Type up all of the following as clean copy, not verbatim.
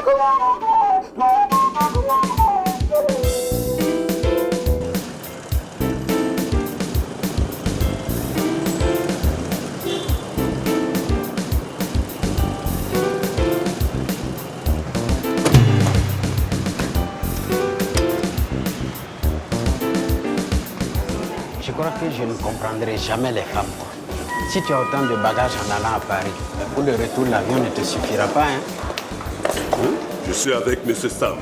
Je crois que je ne comprendrai jamais les femmes, quoi. Si tu as autant de bagages en allant à Paris, pour le retour, l'avion ne te suffira pas, hein? Je suis avec M. Sam.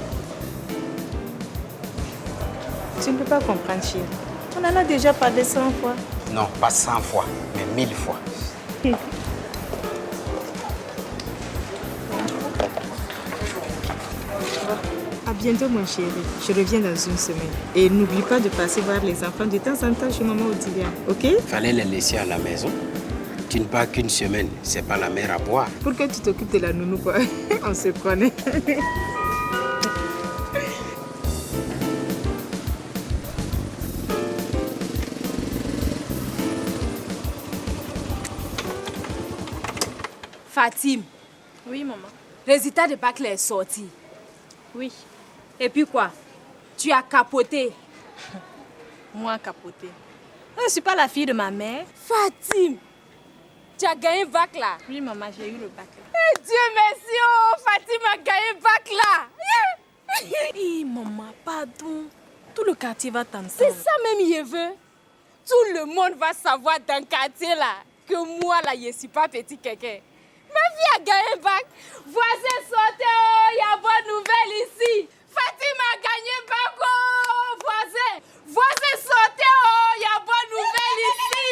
Tu ne peux pas comprendre, chérie. On en a déjà parlé 100 fois. Non, pas 100 fois, mais 1000 fois. À bientôt, mon chéri. Je reviens dans une semaine. Et n'oublie pas de passer voir les enfants de temps en temps chez maman Odilia, ok? Fallait les laisser à la maison. Tu ne pars qu'une semaine, c'est pas la mer à boire. Pour que tu t'occupes de la nounou, quoi. On se connaît. Fatim. Oui, maman. Résultat de bac est sorti. Oui. Et puis quoi? Tu as capoté. Moi, capoté. Je ne suis pas la fille de ma mère. Fatim, tu as gagné bac là. Oui, maman, j'ai eu le bac là. Eh, Dieu merci, oh, Fatim a gagné bac là. Hé, maman, pardon. Tout le quartier va t'entendre. C'est ça même, il veut. Tout le monde va savoir dans le quartier là que moi là, je ne suis pas petit quelqu'un. Ma fille a gagné bac. Voisin, sortez, oh, il y a bonne nouvelle ici. Fatim a gagné bac, oh, voisin. Voisin, sortez, oh, il y a bonne nouvelle ici.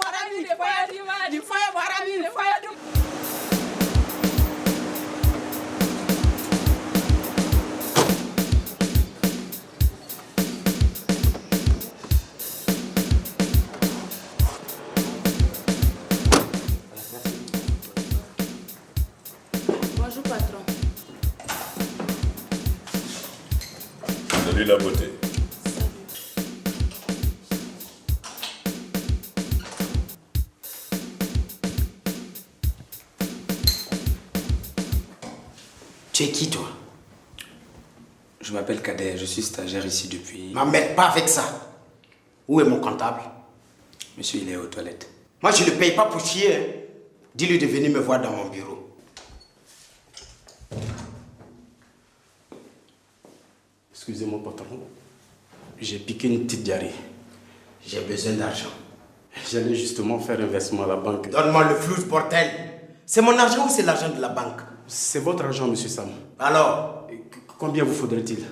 Fatim a gagné bac. Bonjour, patron. Salut la beauté. Tu es qui, toi? Je m'appelle Kader, je suis stagiaire ici depuis... M'embête pas avec ça. Où est mon comptable? Monsieur, il est aux toilettes. Moi, je ne le paye pas pour chier, hein. Dis-lui de venir me voir dans mon bureau. Excusez-moi, patron. J'ai piqué une petite diarrhée. J'ai besoin d'argent. J'allais justement faire un versement à la banque. Donne-moi le flou, bordel. C'est mon argent ou c'est l'argent de la banque? C'est votre argent, monsieur Sam. Alors? Combien vous faudrait-il?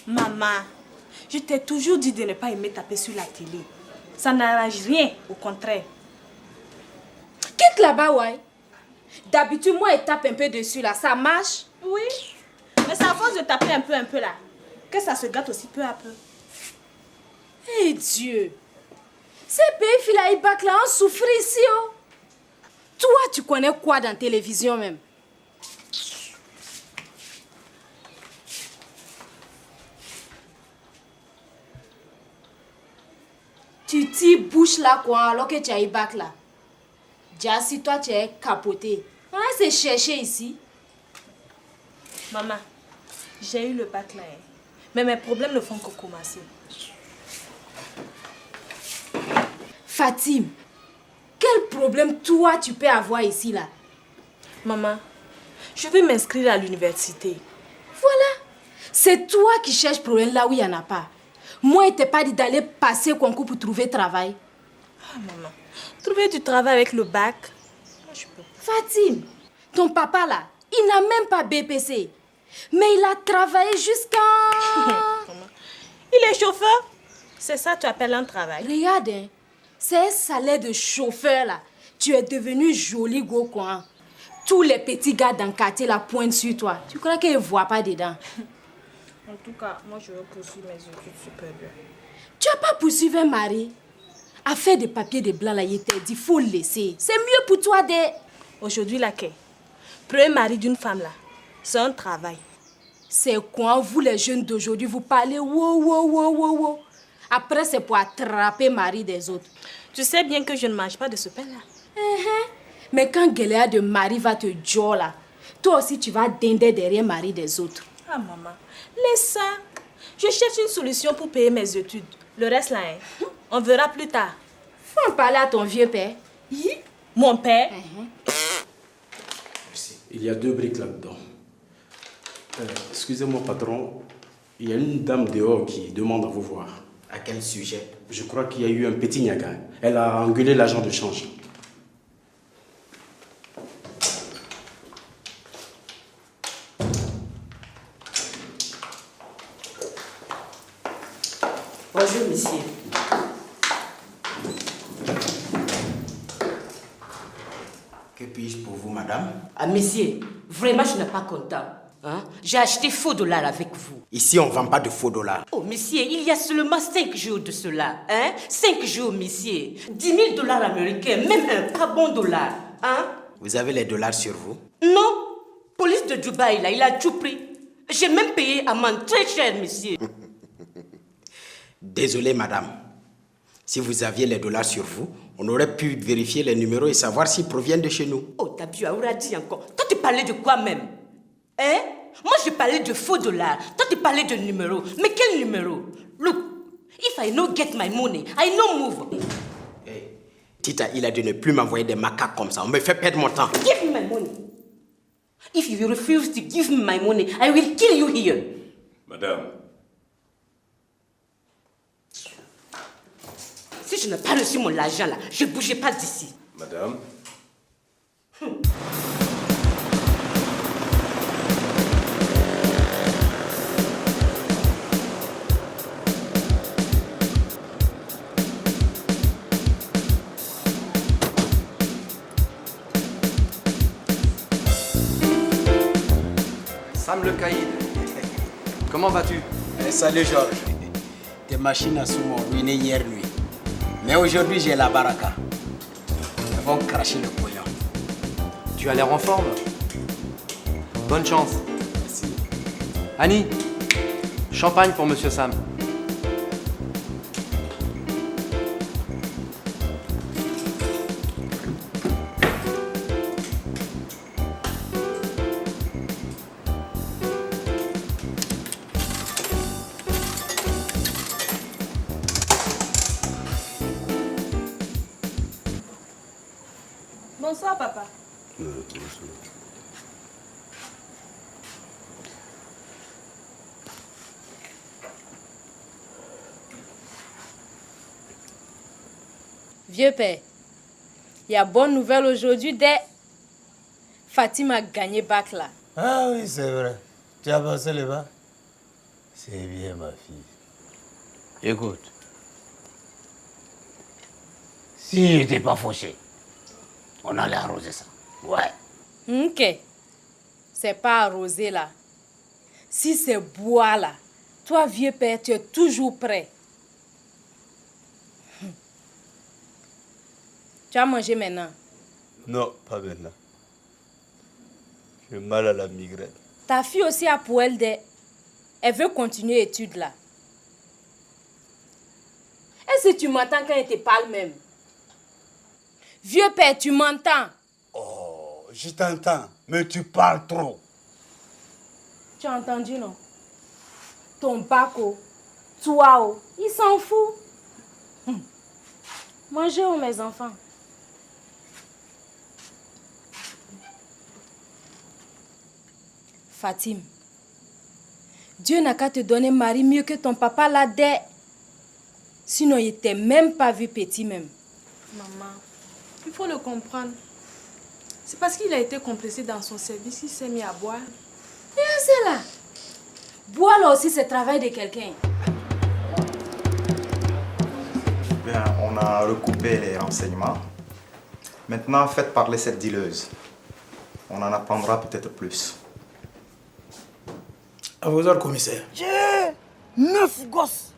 Maman, je t'ai toujours dit de ne pas aimer taper sur la télé. Ça n'arrange rien, au contraire. Quitte là-bas, ouais. D'habitude, moi, je tape un peu dessus là. Ça marche? Oui, mais c'est à force de taper un peu là, que ça se gâte aussi peu à peu. Eh Dieu! Ces pays filaïbak là, on souffre ici, oh. Toi, tu connais quoi dans la télévision même? Tu t'y bouches là quoi, alors que tu as bac là. Déjà, si toi tu es capoté, on va se chercher ici. Maman, j'ai eu le bac là, hein. Mais mes problèmes ne font que commencer. Fatim, quel problème toi tu peux avoir ici là? Maman, je vais m'inscrire à l'université. Voilà, c'est toi qui cherches problème là où il n'y en a pas. Moi, je t'ai pas dit d'aller passer concours pour trouver travail. Ah, maman, trouver du travail avec le bac, moi, je peux. Fatim, ton papa là, il n'a même pas BPC. Mais il a travaillé jusqu'à... Il est chauffeur. C'est ça que tu appelles un travail. Regarde, hein, c'est un salaire de chauffeur là. Tu es devenu joli gros coin. Tous les petits gars dans le quartier là pointent sur toi. Tu crois qu'ils ne voient pas dedans? En tout cas, moi je veux poursuivre mes études supérieures. Tu n'as pas poursuivi un mari? Affaire de papier de blanc là, il t'a dit, il faut le laisser. C'est mieux pour toi de... Aujourd'hui, là, qu'est? Premier mari d'une femme là, c'est un travail. C'est quoi, vous les jeunes d'aujourd'hui, vous parlez wow, wow, wow, wow, wow. Après, c'est pour attraper mari des autres. Tu sais bien que je ne mange pas de ce pain-là. Mais quand Guéléa de mari va te dire là, toi aussi tu vas dinder derrière mari des autres. Ah maman, laisse ça. Je cherche une solution pour payer mes études. Le reste là, hein, on verra plus tard. Faut en parler à ton vieux père. Mon père? Merci. Il y a 2 briques là-dedans. Excusez-moi, patron. Il y a une dame dehors qui demande à vous voir. À quel sujet? Je crois qu'il y a eu un petit niaga. Elle a engueulé l'agent de change. Bonjour, monsieur. Que puis-je pour vous, madame? Ah, monsieur, vraiment, je ne suis pas content. Hein? J'ai acheté faux dollars avec vous. Ici, on ne vend pas de faux dollars. Oh, monsieur, il y a seulement 5 jours de cela. Hein? 5 jours, monsieur. 10 000 dollars américains, même un pas bon dollar. Hein? Vous avez les dollars sur vous? Non. Police de Dubaï, là, il a tout pris. J'ai même payé amende très cher, monsieur. Désolé, madame. Si vous aviez les dollars sur vous, on aurait pu vérifier les numéros et savoir s'ils proviennent de chez nous. Oh, t'as vu, Aoura dit encore. Toi, tu parlais de quoi même? Hein? Moi, je parlais de faux dollars. Toi, tu parlais de numéros. Mais quel numéro? Look, if I no get my money, I no move. Hey, Tita, il a dit de ne plus m'envoyer des macaques comme ça. On me fait perdre mon temps. Give me my money. If you refuse to give me my money, I will kill you here. Madame, Si je n'ai pas reçu mon argent là, je ne bougerai pas d'ici. madame. Sam le Caïd, comment vas-tu? Salut Georges. Tes machines à sous m'ont ruiné hier nuit. Mais aujourd'hui, j'ai la baraka. Elles vont cracher le pognon. Tu as l'air en forme. Bonne chance. Merci. Annie, champagne pour Monsieur Sam. Bonsoir, papa. Vieux père, il y a bonne nouvelle aujourd'hui dès Fatima a gagné bac là. Ah oui, c'est vrai. Tu as passé le bac? C'est bien, ma fille. Écoute. Si n'était pas fauché, on allait arroser ça. Ouais. Ok. C'est pas arrosé là. Si c'est bois là, toi vieux père, tu es toujours prêt. Tu as mangé maintenant? Non, pas maintenant. J'ai mal à la migraine. Ta fille aussi a pour elle des... Elle veut continuer études là. Est-ce que tu m'entends quand elle te parle même? Vieux père, tu m'entends? Oh, je t'entends, mais tu parles trop. Tu as entendu, non? Ton baco, toi, il s'en fout. Mangez, mes enfants. Fatim, Dieu n'a qu'à te donner un mari mieux que ton papa l'a dès. Sinon, il t'est même pas vu petit même. Maman, il faut le comprendre. C'est parce qu'il a été complacé dans son service qu'il s'est mis à boire. Et c'est là. Boire là aussi, c'est le travail de quelqu'un. Bien, on a recoupé les renseignements. Maintenant, faites parler cette dealeuse. On en apprendra peut-être plus. À vos ordres, commissaire. J'ai 9 gosses.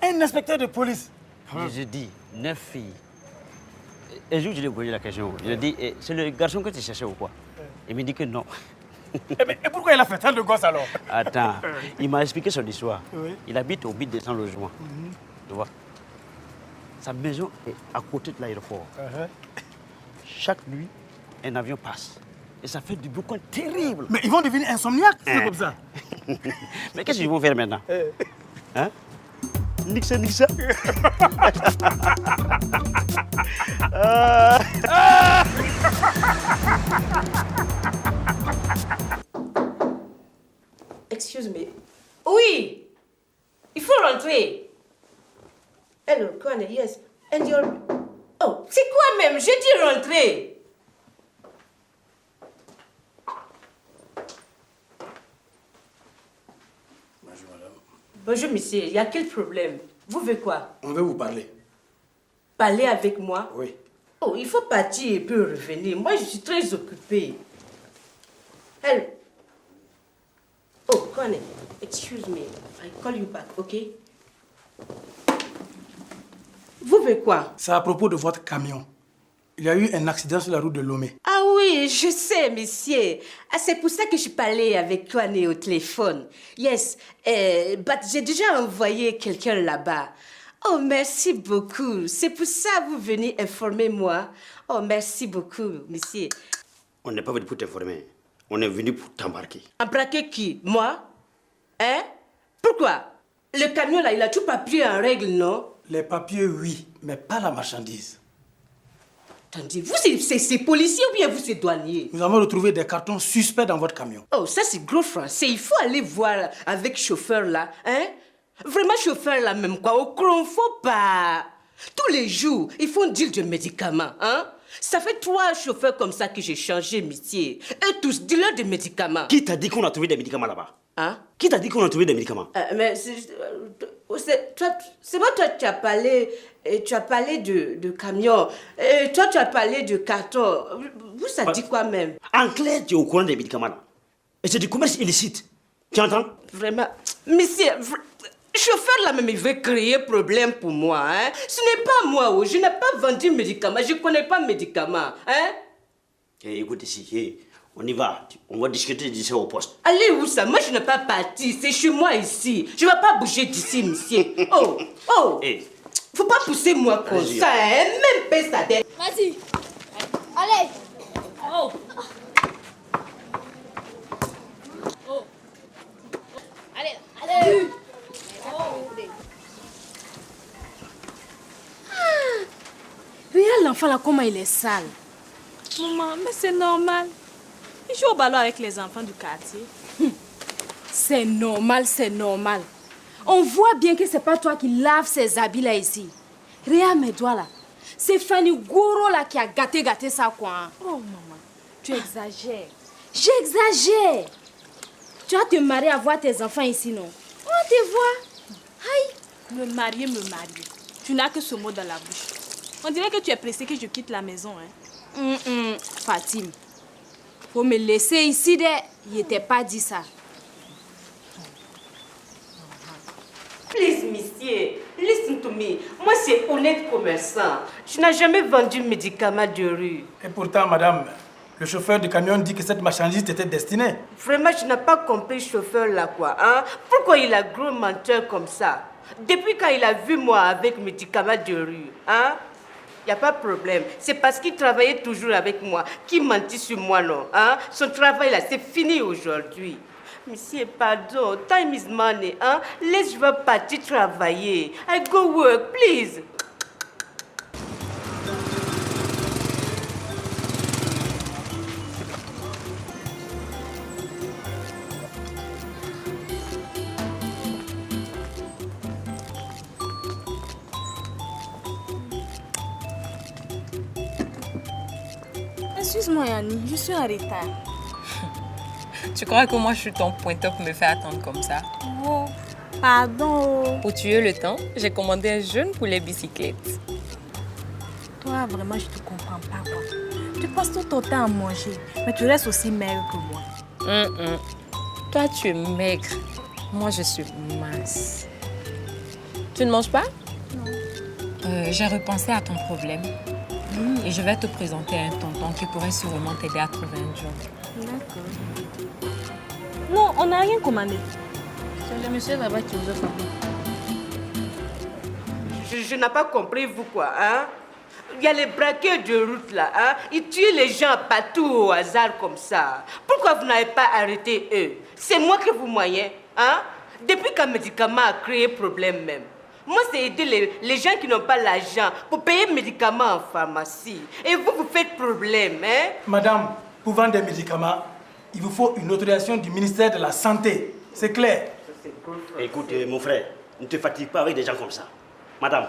Un inspecteur de police. Je dis 9 filles. Un jour, je lui ai posé la question. Je lui ai dit, c'est le garçon que tu cherchais ou quoi? Il me dit que non. Et pourquoi il a fait tant de gosses alors? Attends, il m'a expliqué son histoire. Oui. Il habite au but de son logement. Tu vois? Sa maison est à côté de l'aéroport. Chaque nuit, un avion passe. Et ça fait du boucan terrible. Mais ils vont devenir insomniaques, c'est comme ça. Mais qu'est-ce qu'ils vont faire maintenant? Hein? Nique ça. Excuse me. Oui! Il faut rentrer. Hello, Kwane, yes. And you're... Oh, c'est quoi même? J'ai dit rentrer. Bonjour, madame. Bonjour, monsieur. Il y a quel problème? Vous voulez quoi? On veut vous parler. Parler avec moi? Oui. Oh, il faut partir et puis revenir. Moi, je suis très occupée. Hello. Oh, Kwane, excuse me. I call you back, okay? Vous voulez quoi? C'est à propos de votre camion. Il y a eu un accident sur la route de Lomé. Ah oui, je sais, monsieur. Ah, c'est pour ça que je parlais avec Kwane au téléphone. Yes, but j'ai déjà envoyé quelqu'un là-bas. Oh, merci beaucoup. C'est pour ça que vous venez informer moi. Oh, merci beaucoup, monsieur. On n'est pas venu pour t'informer. On est venu pour t'embarquer. Embarquer qui? Moi? Hein? Pourquoi? Le camion là, il a tout papier en règle, non? Les papiers, oui, mais pas la marchandise. Attendez, vous, c'est policier ou bien vous, c'est douanier? Nous avons retrouvé des cartons suspects dans votre camion. Oh, ça, c'est gros français. Il faut aller voir avec chauffeur là, hein? Vraiment, chauffeur là, même quoi. Au cron, faut pas. Tous les jours, ils font deal de médicaments, hein? Ça fait 3 chauffeurs comme ça que j'ai changé métier. Et tous dealers de médicaments. Qui t'a dit qu'on a trouvé des médicaments là-bas? Hein? Qui t'a dit qu'on a trouvé des médicaments? Mais c'est moi, toi, tu as parlé de camion. Et toi, tu as parlé de carton. Vous, ça dit quoi même? En clair, tu es au courant des médicaments là. Et c'est du commerce illicite. Tu entends? Vraiment. Monsieur, chauffeur là même, il veut créer problème pour moi. Hein? Ce n'est pas moi. Oh. Je n'ai pas vendu médicaments. Je ne connais pas médicaments. Hein? Écoute ici. On y va. On va discuter d'ici au poste. Allez où ça? Moi, je n'ai pas parti. C'est chez moi ici. Je ne vais pas bouger d'ici, monsieur. Oh. Hey. Faut pas pousser moi comme ça, hein? Même pas ça. Vas-y. Allez. Oh. Allez. Regarde l'enfant là, comment il est sale. Maman, mais c'est normal. Il joue au ballon avec les enfants du quartier. C'est normal. On voit bien que c'est pas toi qui laves ces habits là ici. Regarde mes doigts là. C'est Fanny Goro là qui a gâté ça quoi. Oh maman, tu exagères. J'exagère. Tu vas te marier à voir tes enfants ici, non? On te voit. Aïe. Me marier. Tu n'as que ce mot dans la bouche. On dirait que tu es pressé que je quitte la maison, hein? Fatim, faut me laisser ici, il n'était pas dit ça. Please, monsieur, listen to me. Moi, c'est honnête commerçant. Je n'ai jamais vendu médicaments de rue. Et pourtant, madame, le chauffeur du camion dit que cette marchandise était destinée. Vraiment, je n'ai pas compris ce chauffeur là, quoi. Hein? Pourquoi il a gros menteur comme ça? Depuis quand il a vu moi avec médicaments de rue, hein? Il n'y a pas de problème. C'est parce qu'il travaillait toujours avec moi qu'il mentit sur moi, non? Hein? Son travail là, c'est fini aujourd'hui. Monsieur, pardon, time is money, hein? Laisse, je vais partir travailler. I go work, please. Excuse-moi, Yanni, je suis en retard. Tu crois que moi je suis ton pointeur pour me faire attendre comme ça? Oh, pardon. Pour tuer le temps, j'ai commandé un jeune poulet bicyclette. Toi, vraiment, je te comprends pas, quoi. Tu passes tout ton temps à manger, mais tu restes aussi maigre que moi. Toi, tu es maigre. Moi, je suis mince. Tu ne manges pas? Non. J'ai repensé à ton problème. Et je vais te présenter un tonton qui pourrait sûrement t'aider à trouver un job. D'accord. Non, on n'a rien commandé. C'est le monsieur là-bas qui vous a parlé. Je n'ai pas compris, vous, quoi, hein? Il y a les braqueurs de route, là, hein? Ils tuent les gens partout au hasard, comme ça. Pourquoi vous n'avez pas arrêté eux? C'est moi que vous moyez, hein? Depuis qu'un médicament a créé problème même. Moi, c'est aider les gens qui n'ont pas l'argent pour payer médicaments en pharmacie. Et vous, vous faites problème, hein? Madame, pour vendre des médicaments, il vous faut une autorisation du ministère de la Santé. C'est clair? Écoute, mon frère, ne te fatigue pas avec des gens comme ça. Madame,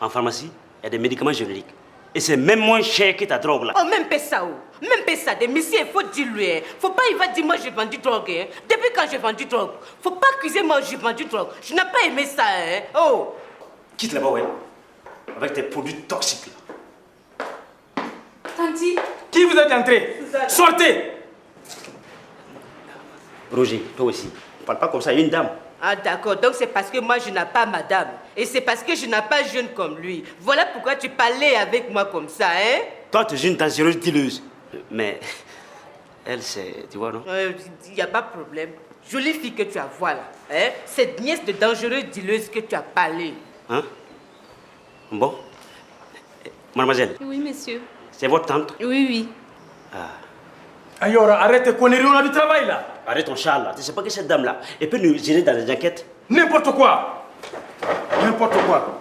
en pharmacie, il y a des médicaments génériques. Et c'est même moins cher que ta drogue là. Oh, même pas ça, même pas ça. Des messieurs, il faut dire lui. Hein. Faut pas, il va dire moi j'ai vendu drogue. Hein. Depuis quand j'ai vendu drogue? Faut pas accuser moi j'ai vendu drogue. Je n'ai pas aimé ça. Hein. Oh. Quitte là-bas, ouais. Avec tes produits toxiques là. Tanti. Qui vous êtes entré? Sortez! Roger, toi aussi. Ne parle pas comme ça, il y a une dame. Ah d'accord, donc c'est parce que moi je n'ai pas madame. Et c'est parce que je n'ai pas jeune comme lui. Voilà pourquoi tu parlais avec moi comme ça, hein? Toi, tu es une dangereuse dealeuse. Mais elle, c'est... Tu vois, non? Il n'y a pas de problème. Jolie fille que tu as, voilà. Hein? Cette nièce de dangereuse dealeuse que tu as parlé. Hein? Bon. Mademoiselle. Oui, monsieur. C'est votre tante? Oui, oui. Ah. Ayora, arrête tes conneries, on a du travail là. Arrête ton char là. Tu sais pas que cette dame là, elle peut nous gérer dans les enquêtes? N'importe quoi. N'importe quoi.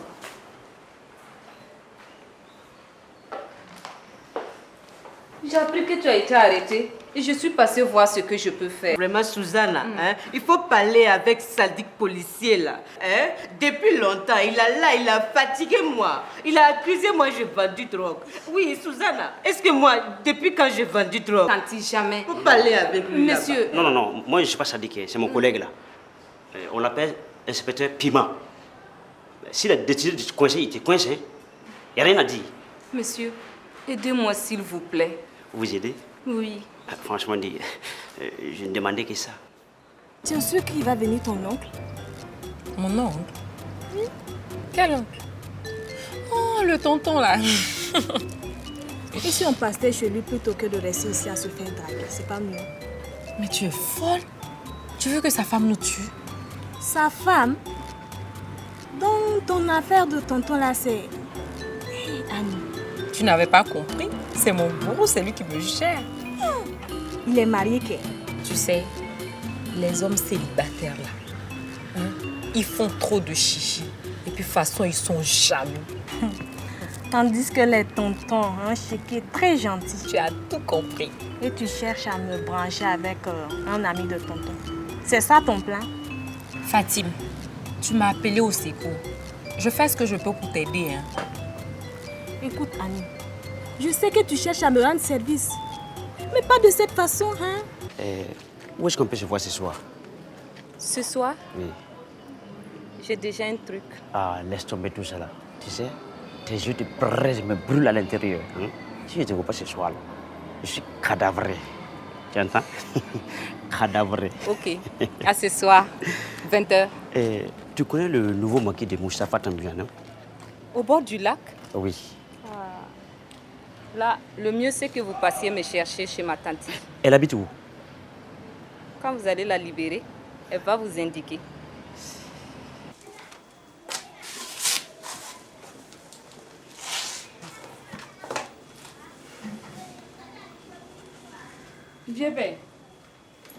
J'ai appris que tu as été arrêtée et je suis passée voir ce que je peux faire. Vraiment, Susanna, hein, il faut parler avec ce sadique policier là. Hein? Depuis longtemps, il a fatigué moi. Il a accusé moi j'ai vendu drogue. Oui, Susanna, est-ce que moi, depuis quand j'ai vendu drogue? Tanti, jamais. Faut parler avec lui. Monsieur. Non, non, non, moi je suis pas sadique, c'est mon collègue là. On l'appelle inspecteur Piment. S'il a décidé de te coincer, il te coince, hein. Il n'y a rien à dire. Monsieur, aidez-moi s'il vous plaît. Vous aider? Oui. Franchement dit, je ne demandais que ça. Tu es sûr qu'il va venir ton oncle? Mon oncle? Oui. Quel oncle? Oh, le tonton là. Et si on passait chez lui plutôt que de rester ici à se faire draguer, c'est pas mieux? Mais tu es folle. Tu veux que sa femme nous tue? Sa femme? Donc ton affaire de tonton là, c'est... Hey, Annie. Tu n'avais pas compris? C'est mon bourreau, c'est lui qui me gère. Il est marié qu'elle. Tu sais, les hommes célibataires là, hein, ils font trop de chichi. Et puis de toute façon, ils sont jaloux. Tandis que les tontons, chiqués, très gentils. Tu as tout compris. Et tu cherches à me brancher avec un ami de tonton. C'est ça ton plan? Fatim, tu m'as appelé au secours. Je fais ce que je peux pour t'aider. Hein. Écoute, Annie, je sais que tu cherches à me rendre service. Mais pas de cette façon, hein? Où est-ce qu'on peut se voir ce soir? Ce soir? Oui. J'ai déjà un truc. Ah, laisse tomber tout ça là. Tu sais, tes yeux te braisent, me brûlent à l'intérieur. Hein? Si je ne te vois pas ce soir là, je suis cadavré. Tu entends? Cadavré. Ok. À ce soir, 20h. Tu connais le nouveau maquis de Moustapha Tambouya, non? Au bord du lac? Oui. Là, le mieux c'est que vous passiez me chercher chez ma tante. Elle habite où? Quand vous allez la libérer, elle va vous indiquer. Viens bien.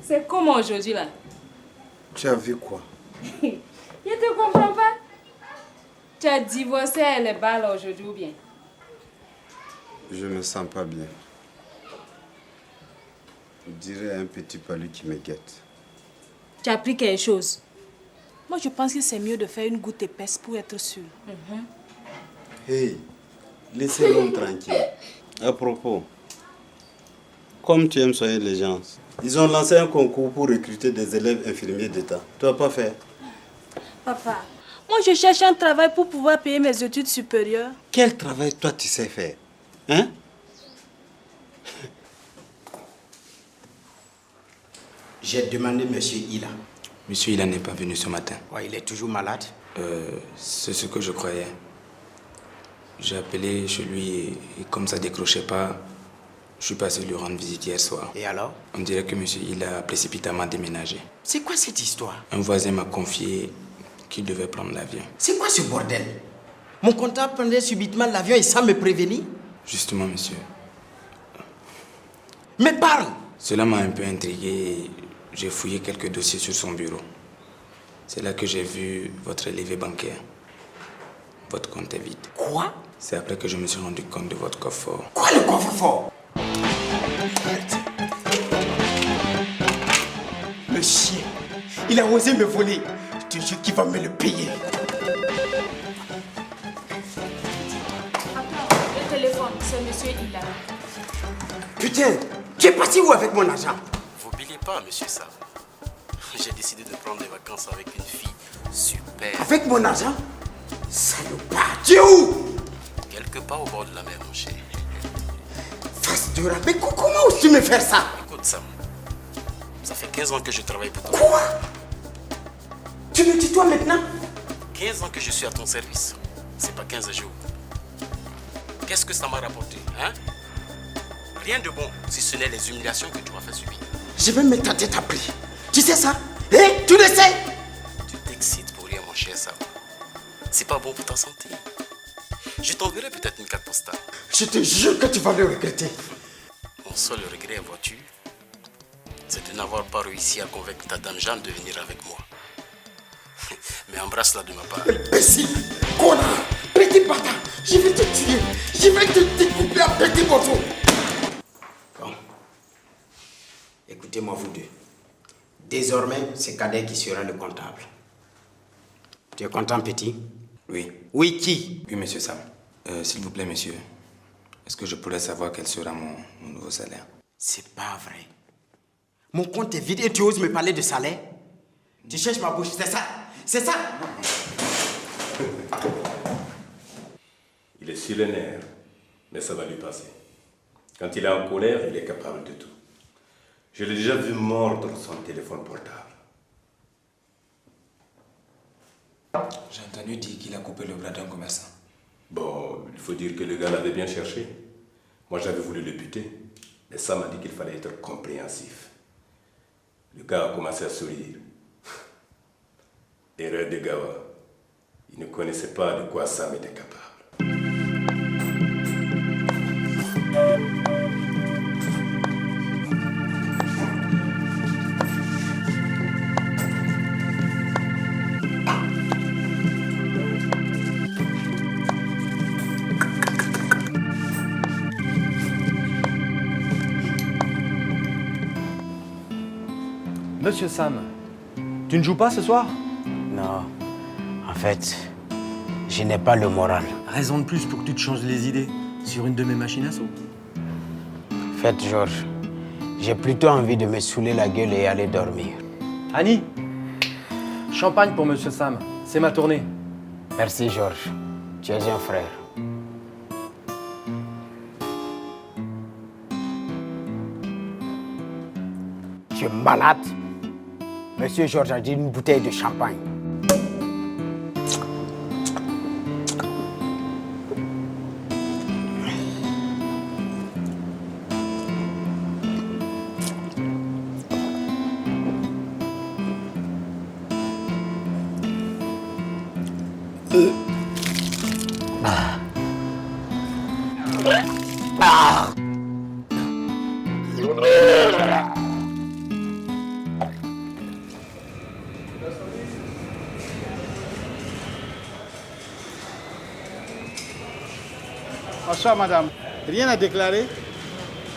C'est comment aujourd'hui là? Tu as vu quoi? Je te comprends pas. Tu as divorcé à les balles aujourd'hui ou bien? Je me sens pas bien. Je dirais un petit palu qui me guette. Tu as pris quelque chose? Moi, je pense que c'est mieux de faire une goutte épaisse pour être sûr. Hey, laissez l'homme tranquille. À propos, comme tu aimes soigner les gens, ils ont lancé un concours pour recruter des élèves infirmiers d'État. Tu n'as pas fait? Papa, moi je cherche un travail pour pouvoir payer mes études supérieures. Quel travail toi tu sais faire? Hein? J'ai demandé Monsieur Ila. Monsieur Ila n'est pas venu ce matin. Ouais, il est toujours malade? C'est ce que je croyais. J'ai appelé chez lui et comme ça ne décrochait pas, je suis passé lui rendre visite hier soir. Et alors? On dirait que Monsieur Ila a précipitamment déménagé. C'est quoi cette histoire? Un voisin m'a confié qu'il devait prendre l'avion. C'est quoi ce bordel? Mon comptable prendrait subitement l'avion et sans me prévenir. Justement, monsieur. Mais parle! Cela m'a un peu intrigué. J'ai fouillé quelques dossiers sur son bureau. C'est là que j'ai vu votre élevé bancaire. Votre compte est vide. Quoi? C'est après que je me suis rendu compte de votre coffre-fort. Quoi, le coffre-fort? Le chien, il a osé me voler. Je te jure qu'il va me le payer. Le téléphone, c'est monsieur Hila. Putain, tu es parti où avec mon argent? Vous n'oubliez pas, monsieur Sam. J'ai décidé de prendre des vacances avec une fille super. Avec mon argent? Salopard, tu es où? Quelque part au bord de la mer, mon cher. Face de rat, mais comment oses-tu me faire ça? Écoute, Sam, ça fait 15 ans que je travaille pour toi. Quoi? Tu me dis toi maintenant? 15 ans que je suis à ton service. C'est pas 15 jours. Qu'est-ce que ça m'a rapporté, hein? Rien de bon, si ce n'est les humiliations que tu m'as fait subir. Je vais me tenter ta prie. Tu sais ça? Tu le sais? Tu t'excites pour rien, mon cher Sam. C'est pas bon pour ta santé. Je t'enverrai peut-être une carte postale. Je te jure que tu vas le regretter. Mon seul regret, vois-tu, c'est de n'avoir pas réussi à convaincre ta dame Jeanne de venir avec moi. Mais embrasse-la de ma part. Imbécile, connard, petit bâtard, je vais te tuer. Je vais te découper en petits morceaux. Bon, écoutez-moi vous deux. Désormais, c'est Cadet qui sera le comptable. Tu es content, petit? Oui. Oui, qui? Oui, monsieur Sam. S'il vous plaît, monsieur, est-ce que je pourrais savoir quel sera mon nouveau salaire? C'est pas vrai. Mon compte est vide et tu oses me parler de salaire? Tu cherches ma bouche, c'est ça? C'est ça? Il est sur les nerfs, mais ça va lui passer. Quand il est en colère, il est capable de tout. Je l'ai déjà vu mordre son téléphone portable. J'ai entendu dire qu'il a coupé le bras d'un commerçant. Bon, il faut dire que le gars l'avait bien cherché. Moi, j'avais voulu le buter, mais ça m'a dit qu'il fallait être compréhensif. Le gars a commencé à sourire. Erreur de Gawa. Il ne connaissait pas de quoi Sam était capable. Monsieur Sam, tu ne joues pas ce soir? Non. En fait, je n'ai pas le moral. Raison de plus pour que tu te changes les idées sur une de mes machines à sous. En fait, Georges, j'ai plutôt envie de me saouler la gueule et aller dormir. Annie, champagne pour Monsieur Sam. C'est ma tournée. Merci, Georges. Tu es un frère. Tu es malade. Monsieur Georges a dit une bouteille de champagne. Bonsoir madame, rien à déclarer?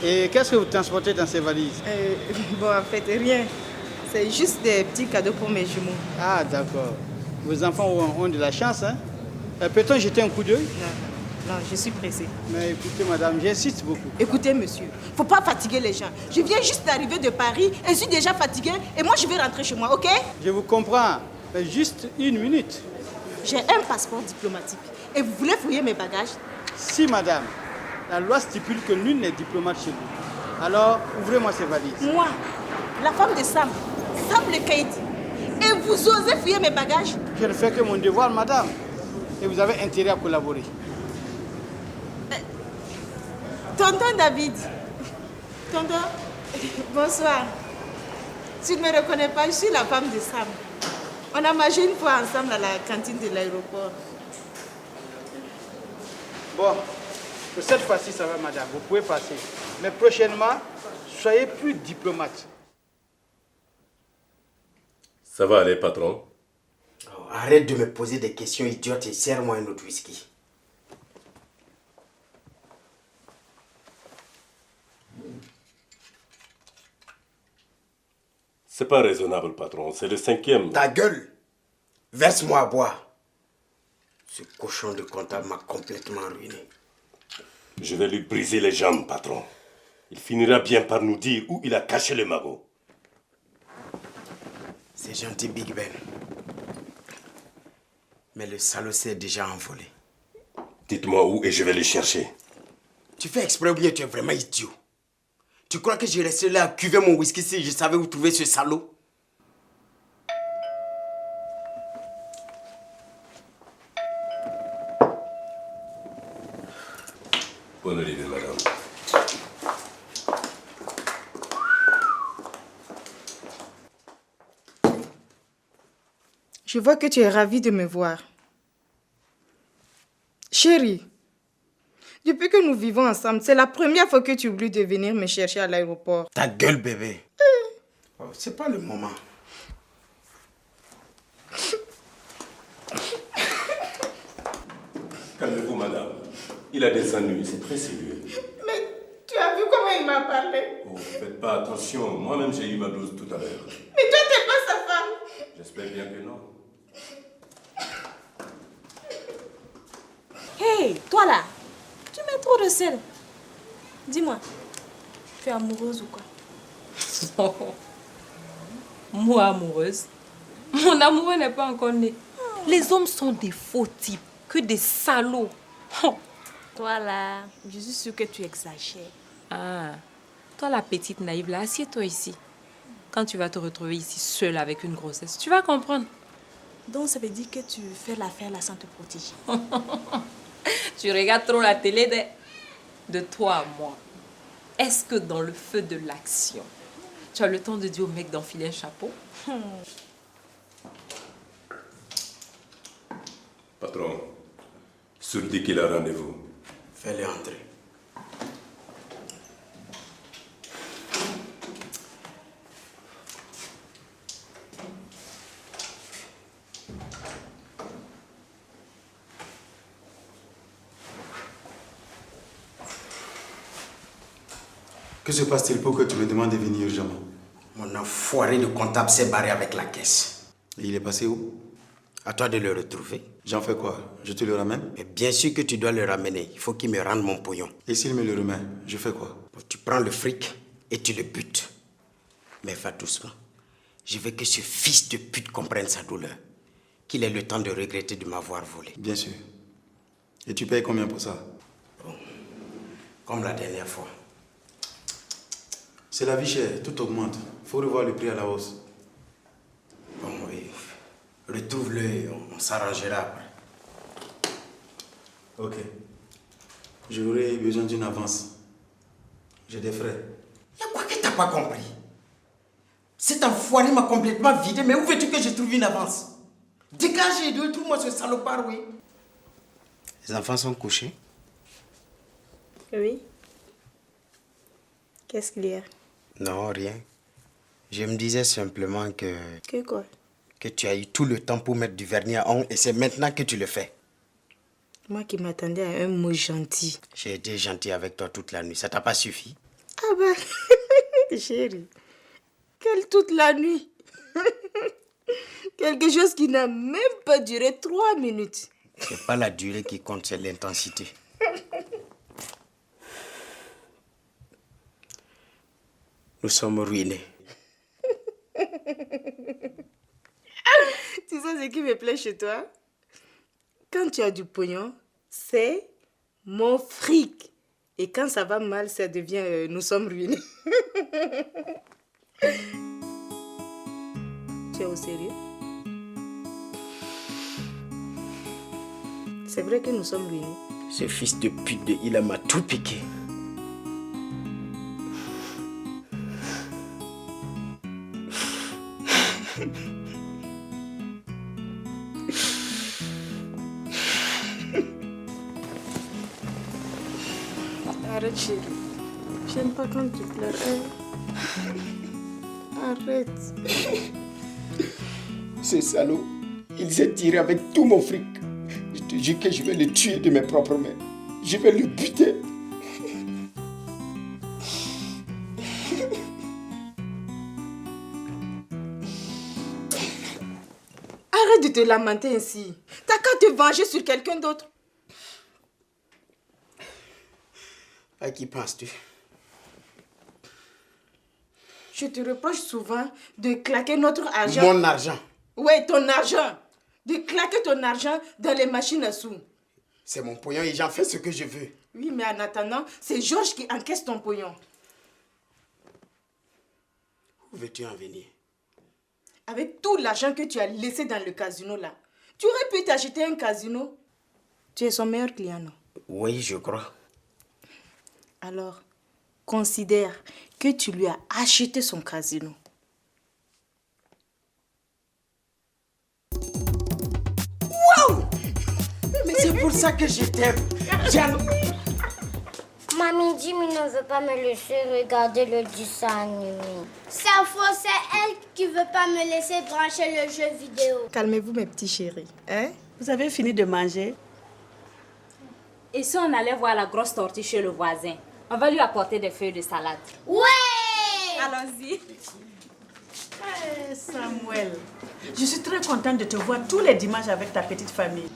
Et qu'est-ce que vous transportez dans ces valises? Bon, en fait, rien. C'est juste des petits cadeaux pour mes jumeaux. Ah d'accord. Vos enfants ont de la chance, hein? Peut-on jeter un coup d'œil? Non, je suis pressée. Mais écoutez madame, j'insiste beaucoup. Écoutez monsieur, faut pas fatiguer les gens. Je viens juste d'arriver de Paris et je suis déjà fatiguée et moi je vais rentrer chez moi, ok? Je vous comprends, mais juste une minute. J'ai un passeport diplomatique et vous voulez fouiller mes bagages? Si madame, la loi stipule que nul n'est diplomate chez vous. Alors, ouvrez-moi ces valises. Moi, la femme de Sam le Keïti, et vous osez fouiller mes bagages? Je ne fais que mon devoir madame, et vous avez intérêt à collaborer. Tonton David, tonton, bonsoir. Tu ne me reconnais pas, je suis la femme de Sam. On a mangé une fois ensemble à la cantine de l'aéroport. Bon, pour cette fois-ci, ça va, madame. Vous pouvez passer. Mais prochainement, soyez plus diplomate. Ça va aller, patron? Oh, arrête de me poser des questions idiotes et serre-moi un autre whisky. C'est pas raisonnable, patron. C'est le 5e. Ta gueule! Verse-moi à boire. Ce cochon de comptable m'a complètement ruiné. Je vais lui briser les jambes, patron. Il finira bien par nous dire où il a caché le magot. C'est gentil, Big Ben. Mais le salaud s'est déjà envolé. Dites-moi où et je vais le chercher. Tu fais exprès ou bien tu es vraiment idiot? Tu crois que je resterais là à cuver mon whisky si je savais où trouver ce salaud? Bonne arrivée, madame. Je vois que tu es ravie de me voir. Chérie, depuis que nous vivons ensemble, c'est la première fois que tu oublies de venir me chercher à l'aéroport. Ta gueule, bébé. Oh, c'est pas le moment. Calmez-vous, madame. Il a des ennuis, c'est très sérieux. Mais tu as vu comment il m'a parlé? Oh, faites pas attention. Moi-même, j'ai eu ma dose tout à l'heure. Mais toi, t'es pas sa femme. J'espère bien que non. Hey, toi là, tu mets trop de sel. Dis-moi, tu es amoureuse ou quoi? Moi amoureuse? Mon amoureux n'est pas encore né. Les hommes sont des faux types, que des salauds. Toi là, je suis sûre que tu exagères. Ah, toi la petite naïve là, assieds-toi ici. Quand tu vas te retrouver ici seule avec une grossesse, tu vas comprendre. Donc ça veut dire que tu fais l'affaire là sans te protéger. Tu regardes trop la télé de toi à moi. Est-ce que dans le feu de l'action, tu as le temps de dire au mec d'enfiler un chapeau? Patron, sur dit qu'il a rendez-vous. Fais-le entrer. Que se passe-t-il pour que tu me demandes de venir urgemment? Mon enfoiré de comptable s'est barré avec la caisse. Et il est passé où? À toi de le retrouver. J'en fais quoi? Je te le ramène? Mais bien sûr que tu dois le ramener. Il faut qu'il me rende mon pognon. Et s'il me le remet, je fais quoi? Tu prends le fric et tu le butes. Mais va doucement. Je veux que ce fils de pute comprenne sa douleur. Qu'il ait le temps de regretter de m'avoir volé. Bien sûr. Et tu payes combien pour ça? Bon. Comme la dernière fois. C'est la vie chère, tout augmente. Faut revoir le prix à la hausse. Bon, oui. Retrouve-le et on s'arrangera après. Ok. J'aurais besoin d'une avance. J'ai des frais. Il y a quoi que t'as pas compris? Cet enfoiré m'a complètement vidé, mais où veux-tu que je trouve une avance? Dégage et retrouve-moi ce salopard, oui. Les enfants sont couchés? Oui. Qu'est-ce qu'il y a? Non, rien. Je me disais simplement que... Que quoi? Que tu as eu tout le temps pour mettre du vernis à ongles et c'est maintenant que tu le fais. Moi qui m'attendais à un mot gentil. J'ai été gentil avec toi toute la nuit. Ça t'a pas suffi? Ah bah, chérie. Quelle toute la nuit. Quelque chose qui n'a même pas duré 3 minutes. C'est pas la durée qui compte, c'est l'intensité. Nous sommes ruinés. Tu sais ce qui me plaît chez toi? Quand tu as du pognon, c'est mon fric. Et quand ça va mal, ça devient nous sommes ruinés. Tu es au sérieux? C'est vrai que nous sommes ruinés. Ce fils de pute de Ila m'a tout piqué. Arrête, chérie. J'aime pas quand tu pleures. Arrête. Ce salaud, il s'est tiré avec tout mon fric. Je te jure que je vais le tuer de mes propres mains. Je vais le buter. Arrête de te lamenter ainsi. T'as qu'à te venger sur quelqu'un d'autre. À qui penses-tu? Je te reproche souvent de claquer notre argent. Mon argent. Oui, ton argent. De claquer ton argent dans les machines à sous. C'est mon pognon et j'en fais ce que je veux. Oui, mais en attendant, c'est Georges qui encaisse ton pognon. Où veux-tu en venir? Avec tout l'argent que tu as laissé dans le casino là, tu aurais pu t'acheter un casino. Tu es son meilleur client, non? Oui, je crois. Alors, considère que tu lui as acheté son casino. Wow! Mais c'est pour ça que je t'aime. Mamie Jimmy ne veut pas me laisser regarder le dessin animé. C'est faux, c'est elle qui veut pas me laisser brancher le jeu vidéo. Calmez-vous mes petits chéris. Hein? Vous avez fini de manger? Et si on allait voir la grosse tortue chez le voisin? On va lui apporter des feuilles de salade. Ouais! Allons-y. Samuel, je suis très contente de te voir tous les dimanches avec ta petite famille.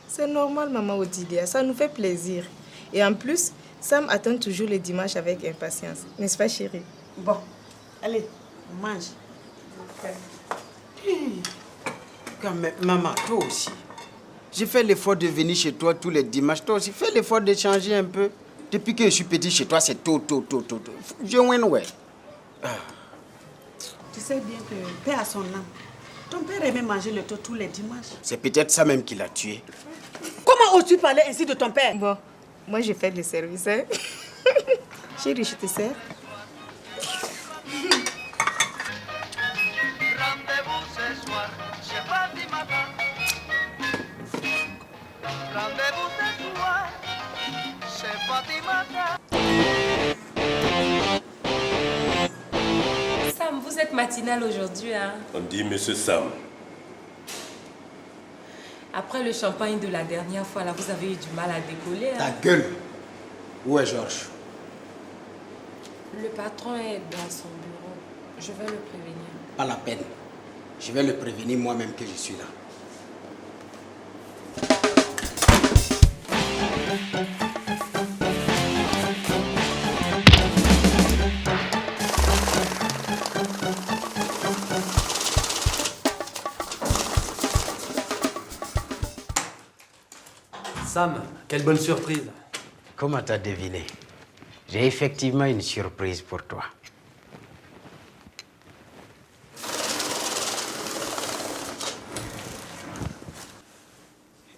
C'est normal, maman Odilia. Ça nous fait plaisir. Et en plus, Sam attend toujours les dimanches avec impatience. N'est-ce pas, chérie? Bon, allez, on mange. Quand même, maman, toi aussi. J'ai fait l'effort de venir chez toi tous les dimanches. Toi aussi, fais l'effort de changer un peu. Depuis que je suis petit chez toi, c'est tôt. Je win, ouais. Tu sais bien que, paix à son âme, ton père aimait manger le thon tous les dimanches. C'est peut-être ça même qui l'a tué. Comment oses-tu parler ainsi de ton père? Bon, moi j'ai fait le service. Hein? Chérie, je te sers. Rendez-vous ce soir chez Fatimata. Rendez-vous ce soir chez Fatimata. Sam, vous êtes matinal aujourd'hui, hein? On dit Monsieur Sam. Après le champagne de la dernière fois, là, vous avez eu du mal à décoller. Ta Hein? gueule. Où est Georges? Le patron est dans son bureau. Je vais le prévenir. Pas la peine. Je vais le prévenir moi-même que je suis là. Sam, quelle bonne surprise. Comment t'as deviné? J'ai effectivement une surprise pour toi.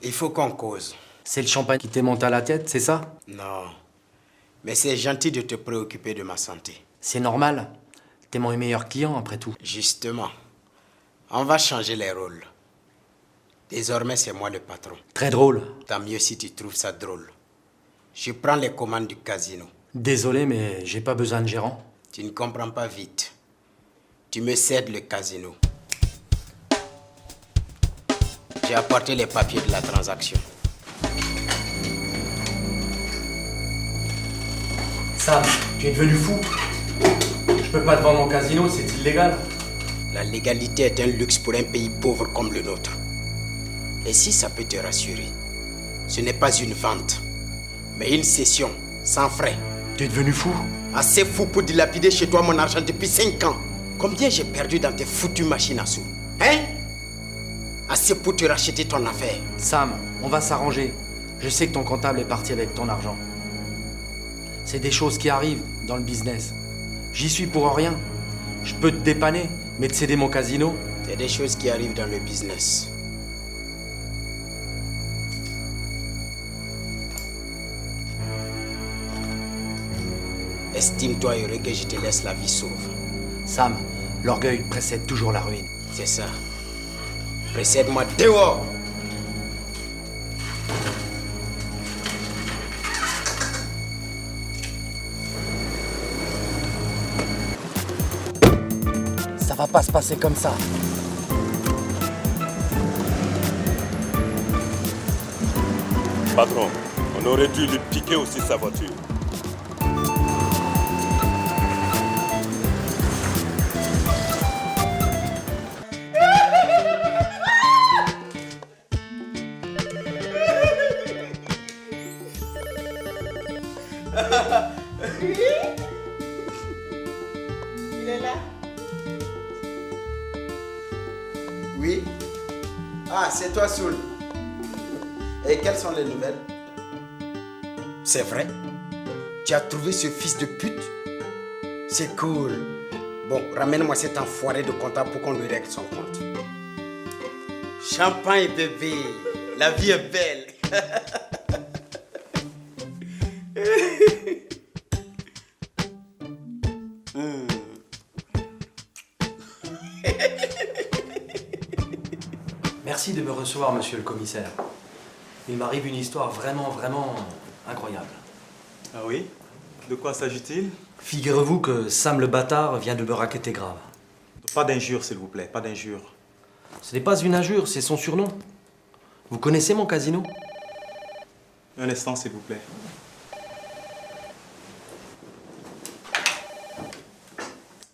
Il faut qu'on cause. C'est le champagne qui t'est monté à la tête, c'est ça? Non. Mais c'est gentil de te préoccuper de ma santé. C'est normal. T'es mon meilleur client, après tout. Justement. On va changer les rôles. Désormais, c'est moi le patron. Très drôle. Tant mieux si tu trouves ça drôle. Je prends les commandes du casino. Désolé, mais j'ai pas besoin de gérant. Tu ne comprends pas vite. Tu me cèdes le casino. J'ai apporté les papiers de la transaction. Sam, tu es devenu fou. Je peux pas te vendre mon casino, c'est illégal. La légalité est un luxe pour un pays pauvre comme le nôtre. Et si ça peut te rassurer, ce n'est pas une vente, mais une cession, sans frais. Tu es devenu fou? Assez fou pour dilapider chez toi mon argent depuis 5 ans. Combien j'ai perdu dans tes foutues machines à sous? Hein? Assez pour te racheter ton affaire. Sam, on va s'arranger. Je sais que ton comptable est parti avec ton argent. C'est des choses qui arrivent dans le business. J'y suis pour rien. Je peux te dépanner, mais te céder mon casino? C'est des choses qui arrivent dans le business. Estime-toi heureux que je te laisse la vie sauve. Sam, l'orgueil précède toujours la ruine. C'est ça. Précède-moi dehors. va pas se passer comme ça. Patron, on aurait dû lui piquer aussi sa voiture. Il est là? Oui. Ah, c'est toi, Soul. Et quelles sont les nouvelles? C'est vrai? Tu as trouvé ce fils de pute? C'est cool. Bon, ramène-moi cet enfoiré de comptable pour qu'on lui règle son compte. Champagne, bébé. La vie est belle. Merci de me recevoir, monsieur le commissaire. Il m'arrive une histoire vraiment incroyable. Ah oui? De quoi s'agit-il? Figurez-vous que Sam le bâtard vient de me raqueter grave. Pas d'injure, s'il vous plaît, pas d'injure. Ce n'est pas une injure, c'est son surnom. Vous connaissez mon casino? Un instant, s'il vous plaît.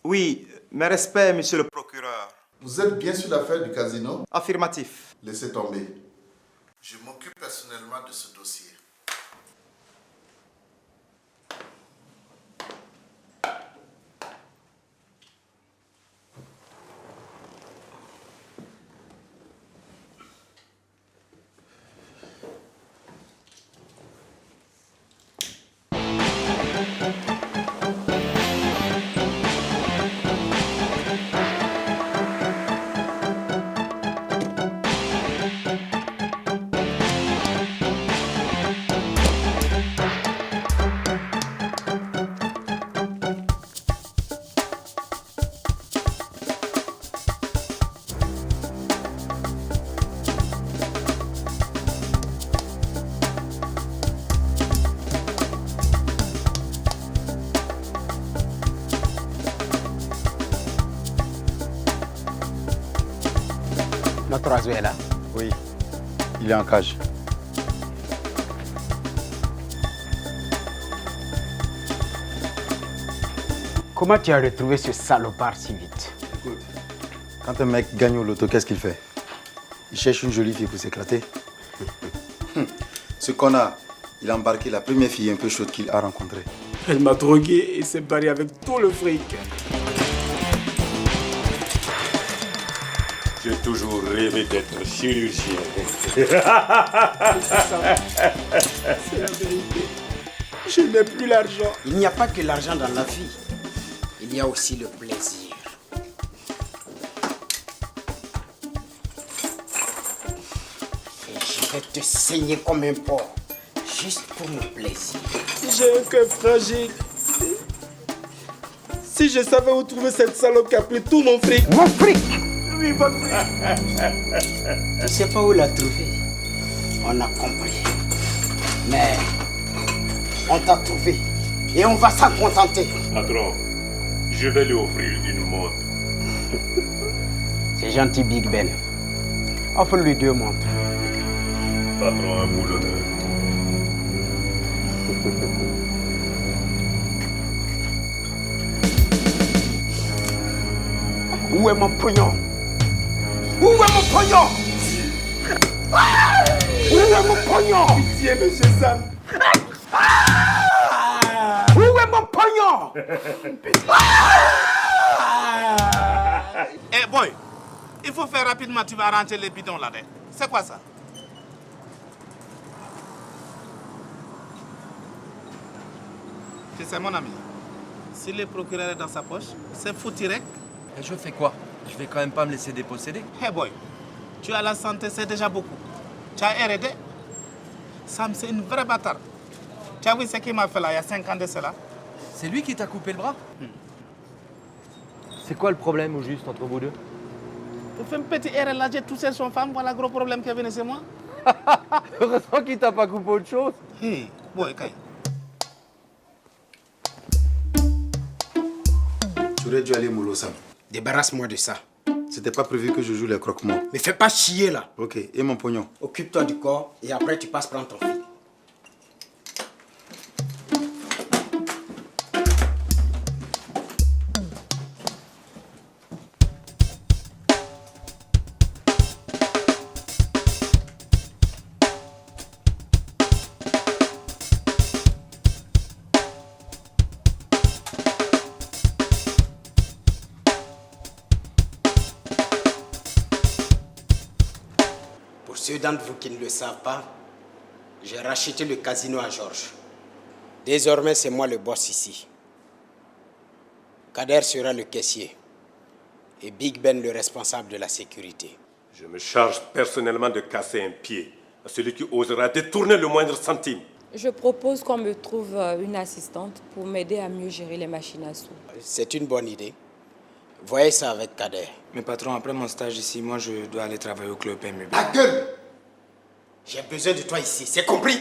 Oui, mes respects, monsieur le procureur. Vous êtes bien sur l'affaire du casino? Affirmatif. Laissez tomber. Je m'occupe personnellement de ce dossier. Notre oiseau est là. Oui, il est en cage. Comment tu as retrouvé ce salopard si vite? Écoute, quand un mec gagne au loto, qu'est-ce qu'il fait? Il cherche une jolie fille pour s'éclater. Ce connard, il a embarqué la première fille un peu chaude qu'il a rencontrée. Elle m'a drogué et s'est barrée avec tout le fric. J'ai toujours rêvé d'être chirurgien. C'est la vérité. Je n'ai plus l'argent. Il n'y a pas que l'argent dans la vie. Il y a aussi le plaisir. Et je vais te saigner comme un porc. Juste pour mon plaisir. J'ai un cœur fragile. Si je savais où trouver cette salope qui a pris tout mon fric. Mon fric? Oui, votre fric. Tu sais pas où la trouver. On a compris. Mais on t'a trouvé. Et on va s'en contenter. Patron, je vais lui offrir une montre. C'est gentil, Big Ben. Offre-lui 2 montres. Patron, un boulonneur. Où est mon pognon? Où est mon pognon? Où est mon pognon? Pitié, monsieur Sam. Où est mon pognon? Eh boy, il faut faire rapidement, tu vas rentrer les bidons là-dedans. C'est quoi ça? Tu sais mon ami, si le procureur est dans sa poche, c'est foutu direct. Et je fais quoi? Je vais quand même pas me laisser déposséder. Hey boy, tu as la santé, c'est déjà beaucoup. Tu as RD. Sam, c'est une vraie bâtarde. Tu as vu ce qu'il m'a fait là, il y a 5 ans de cela? C'est lui qui t'a coupé le bras? C'est quoi le problème au juste entre vous deux? Tu fais un petit erreur là, j'ai touché son femme, voilà le gros problème qui est venu, c'est moi. Heureusement qu'il t'a pas coupé autre chose. Hey, boy, Kay. Tu aurais dû aller mollo Sam. Débarrasse-moi de ça. C'était pas prévu que je joue les croque-morts. Mais fais pas chier là. Ok, et mon pognon? Occupe-toi du corps et après tu passes prendre ton fils. Pour ceux d'entre vous qui ne le savent pas, j'ai racheté le casino à Georges. Désormais, c'est moi le boss ici. Kader sera le caissier et Big Ben le responsable de la sécurité. Je me charge personnellement de casser un pied à celui qui osera détourner le moindre centime. Je propose qu'on me trouve une assistante pour m'aider à mieux gérer les machines à sous. C'est une bonne idée. Voyez ça avec Kader. Mais patron, après mon stage ici, moi je dois aller travailler au club PMUB. Ta gueule! J'ai besoin de toi ici, c'est compris?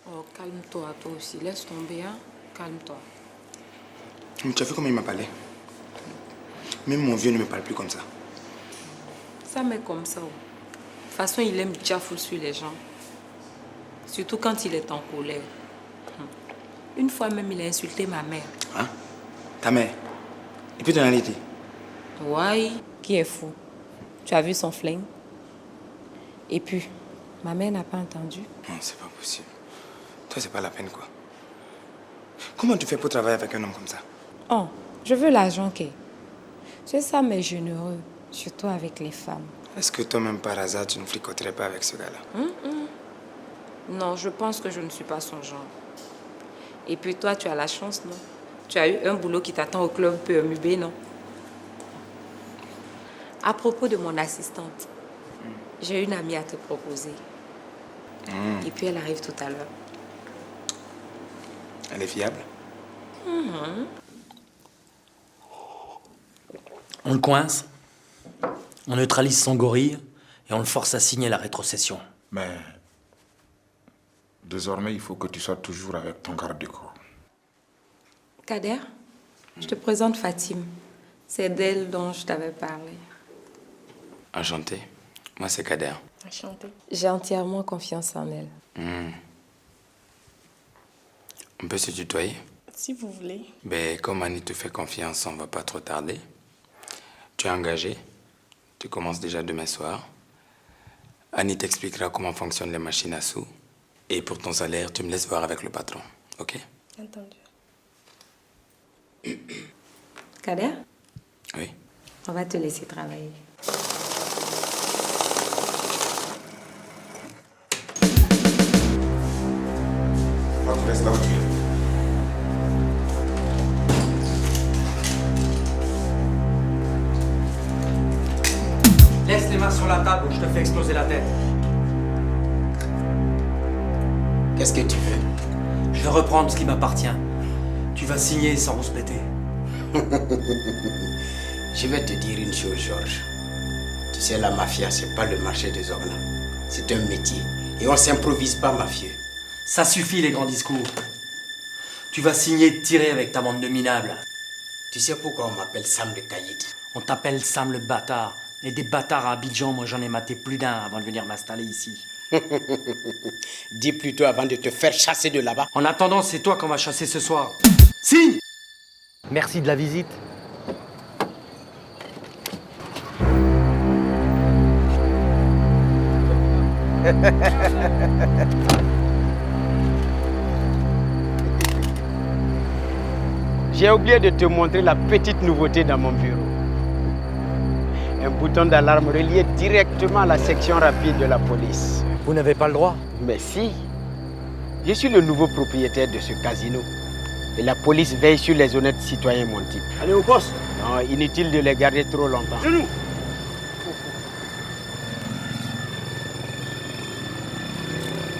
Oh, calme-toi, toi aussi. Laisse tomber, hein. Calme-toi. Mais tu as vu comment il m'a parlé? Même mon vieux ne me parle plus comme ça. Ça m'est comme ça. Oh. De toute façon, il aime jaffoul sur les gens. Surtout quand il est en colère. Une fois même, il a insulté ma mère. Hein? Ta mère? Et puis tu en as été? Ouais, qui est fou. Tu as vu son flingue? Et puis, ma mère n'a pas entendu. Non, c'est pas possible. Toi, c'est pas la peine, quoi. Comment tu fais pour travailler avec un homme comme ça? Oh, je veux l'argent, Kay. C'est ça, mais généreux. Surtout avec les femmes. Est-ce que toi-même, par hasard, tu ne fricoterais pas avec ce gars-là? Non, je pense que je ne suis pas son genre. Et puis toi, tu as la chance, non? Tu as eu un boulot qui t'attend au club PMUB, non? À propos de mon assistante, j'ai une amie à te proposer. Et puis elle arrive tout à l'heure. Elle est fiable? On le coince, on neutralise son gorille et on le force à signer la rétrocession. Mais désormais, il faut que tu sois toujours avec ton garde du corps. Kader, je te présente Fatim. C'est d'elle dont je t'avais parlé. Enchanté. Moi, c'est Kader. Enchantée. J'ai entièrement confiance en elle. On peut se tutoyer? Si vous voulez. Ben, comme Annie te fait confiance, on va pas trop tarder. Tu es engagé. Tu commences déjà demain soir. Annie t'expliquera comment fonctionnent les machines à sous. Et pour ton salaire, tu me laisses voir avec le patron. Ok? Entendu. Kader? Oui. On va te laisser travailler. Moi, tu restes là où tu es. Laisse les mains sur la table ou je te fais exploser la tête. Qu'est-ce que tu veux? Je vais reprendre ce qui m'appartient. Tu vas signer sans rouspéter. Je vais te dire une chose, Georges. Tu sais, la mafia, c'est pas le marché des ornements. C'est un métier. Et on s'improvise pas mafieux. Ça suffit les grands discours. Tu vas signer tirer avec ta bande de minables. Tu sais pourquoi on m'appelle Sam le Caïd? On t'appelle Sam le bâtard. Et des bâtards à Abidjan, moi j'en ai maté plus d'un avant de venir m'installer ici. Dis plutôt avant de te faire chasser de là-bas. En attendant, c'est toi qu'on va chasser ce soir. Signe! Merci de la visite. J'ai oublié de te montrer la petite nouveauté dans mon bureau. Un bouton d'alarme relié directement à la section rapide de la police. Vous n'avez pas le droit? Mais si. Je suis le nouveau propriétaire de ce casino. Et la police veille sur les honnêtes citoyens, mon type. Allez au poste. Non, inutile de les garder trop longtemps. Genou.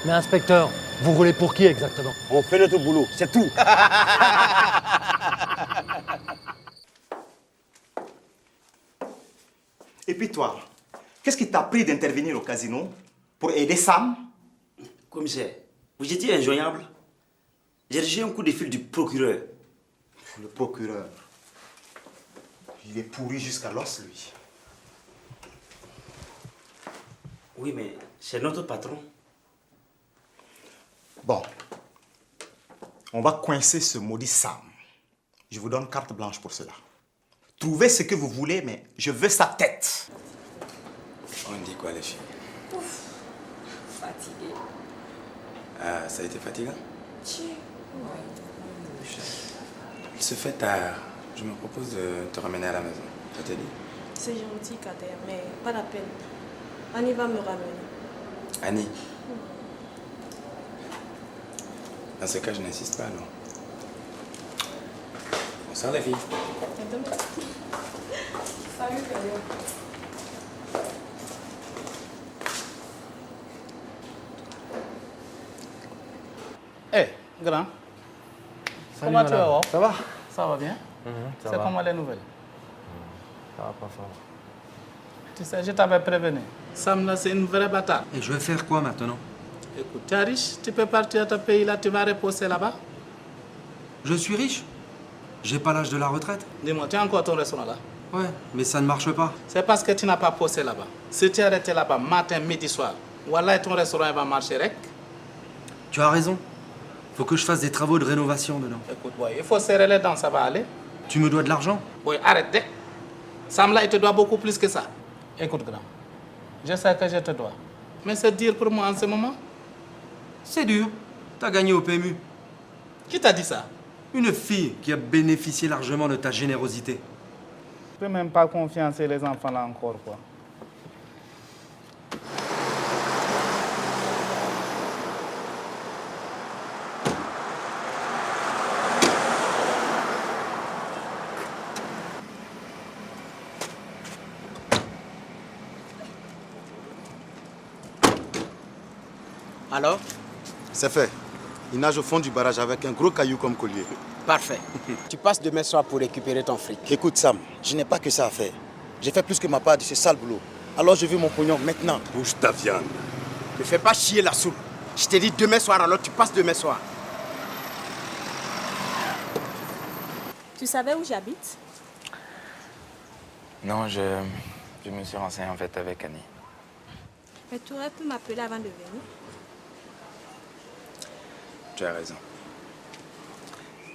Mais inspecteur, Vous roulez pour qui exactement? On fait notre boulot, c'est tout. Et puis toi, qu'est-ce qui t'a pris d'intervenir au casino pour aider Sam? Commissaire, vous étiez injoignable. J'ai reçu un coup de fil du procureur. Le procureur, il est pourri jusqu'à l'os, lui. Oui, mais c'est notre patron. Bon, on va coincer ce maudit Sam. Je vous donne carte blanche pour cela. Trouvez ce que vous voulez, mais je veux sa tête. On dit quoi, les filles? Ouf, fatiguée. Ah, ça a été fatigant? Ouais. Il se fait tard. Je me propose de te ramener à la maison. Ça te dit? C'est gentil, Kader, mais pas la peine. Annie va me ramener. Annie? Dans ce cas, je n'insiste pas, non. Bonsoir, les filles. Salut, Kader. Eh, grand. Salut, Comment tu madame. vas? Ça va? Ça va bien? Ça C'est va. comment les nouvelles? Ça va pas fort. Tu sais, je t'avais prévenu. Sam, là, c'est une vraie bâtarde. Et je vais faire quoi maintenant? Écoute, tu es riche, tu peux partir à ton pays, là, tu vas reposer là-bas. Je suis riche. J'ai pas l'âge de la retraite. Dis-moi, tu as encore ton restaurant là? Ouais, mais ça ne marche pas. C'est parce que tu n'as pas posé là-bas. Si tu es arrêté là-bas matin, midi, soir, voilà, ton restaurant il va marcher rec. Tu as raison. Faut que je fasse des travaux de rénovation dedans. Écoute, boy, il faut serrer les dents, ça va aller. Tu me dois de l'argent? Oui, arrête. Sam, là, il te doit beaucoup plus que ça. Écoute, grand, je sais que je te dois. Mais c'est dur pour moi en ce moment. C'est dur. T'as gagné au PMU. Qui t'a dit ça? Une fille qui a bénéficié largement de ta générosité. Je peux même pas confiancer les enfants là encore, quoi. Alors? C'est fait. Il nage au fond du barrage avec un gros caillou comme collier. Parfait. Tu passes demain soir pour récupérer ton fric. Écoute Sam, je n'ai pas que ça à faire. J'ai fait plus que ma part de ce sale boulot. Alors je veux mon pognon maintenant. Bouge ta viande. Ne fais pas chier la soupe. Je t'ai dit demain soir, alors tu passes demain soir. Tu savais où j'habite? Non, je me suis renseigné en fait avec Annie. Mais tu aurais pu m'appeler avant de venir. Tu as raison.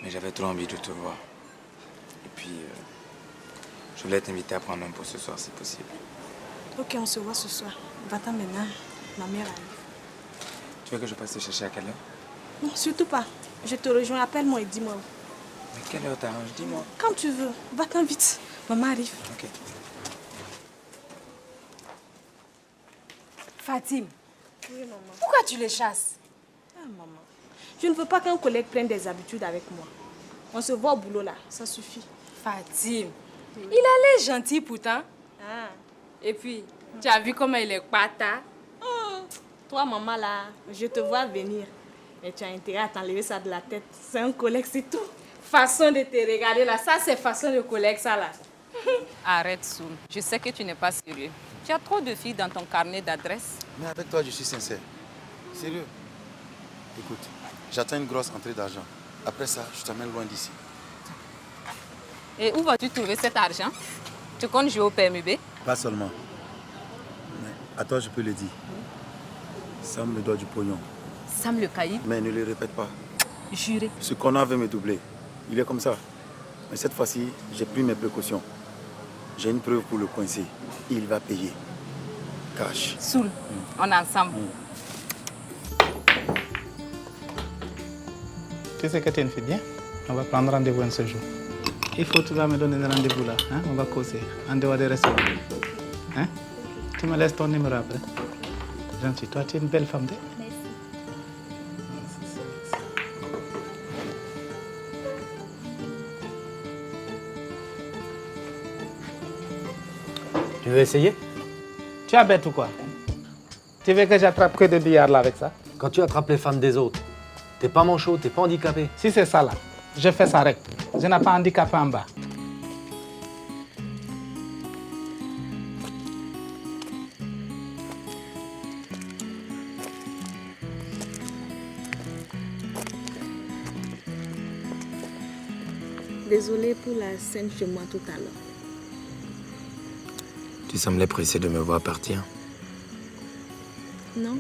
Mais j'avais trop envie de te voir. Et puis, je voulais t'inviter à prendre un pot ce soir si possible. Ok, on se voit ce soir. Va-t'en maintenant. Ma mère arrive. Tu veux que je passe te chercher à quelle heure? Non, surtout pas. Je te rejoins. Appelle-moi et dis-moi où. Mais quelle heure t'arrange? Dis-moi. Quand tu veux. Va-t'en vite. Maman arrive. Ok. Fatim, Oui, maman. pourquoi tu les chasses? Ah, maman. Je ne veux pas qu'un collègue prenne des habitudes avec moi. On se voit au boulot là. Ça suffit. Fatim, il a l'air gentil pourtant. Ah. Et puis, tu as vu comment il est pata? Toi, maman, là, je te vois venir. Mais tu as intérêt à t'enlever ça de la tête. C'est un collègue, c'est tout. Façon de te regarder là, ça c'est façon de collègue ça là. Arrête Soul, je sais que tu n'es pas sérieux. Tu as trop de filles dans ton carnet d'adresses. Mais avec toi, je suis sincère. Sérieux. Écoute, j'attends une grosse entrée d'argent. Après ça, je t'amène loin d'ici. Et où vas-tu trouver cet argent? Tu comptes jouer au PMUB? Pas seulement. Mais à toi, je peux le dire. Sam me doit du pognon. Sam le caïd? Mais ne le répète pas. Juré. Ce qu'on a veut me doubler. Il est comme ça. Mais cette fois-ci, j'ai pris mes précautions. J'ai une preuve pour le coincer. Il va payer. Cash. Soul, on est ensemble. Tu sais que tu es une fille bien. On va prendre rendez-vous un seul jour. Il faut que tu vas me donner un rendez-vous là. Hein? On va causer. En dehors des restaurants. Hein? Tu me laisses ton numéro après. Gentil. Toi, tu es une belle femme. Merci. Tu veux essayer? Tu es bête ou quoi? Tu veux que j'attrape que des billards là avec ça? quand tu attrapes les femmes des autres, t'es pas manchot, t'es pas handicapé. Si c'est ça là, je fais ça rek. Je n'ai pas handicapé en bas. Désolée pour la scène chez moi tout à l'heure. Tu semblais pressé de me voir partir. Non.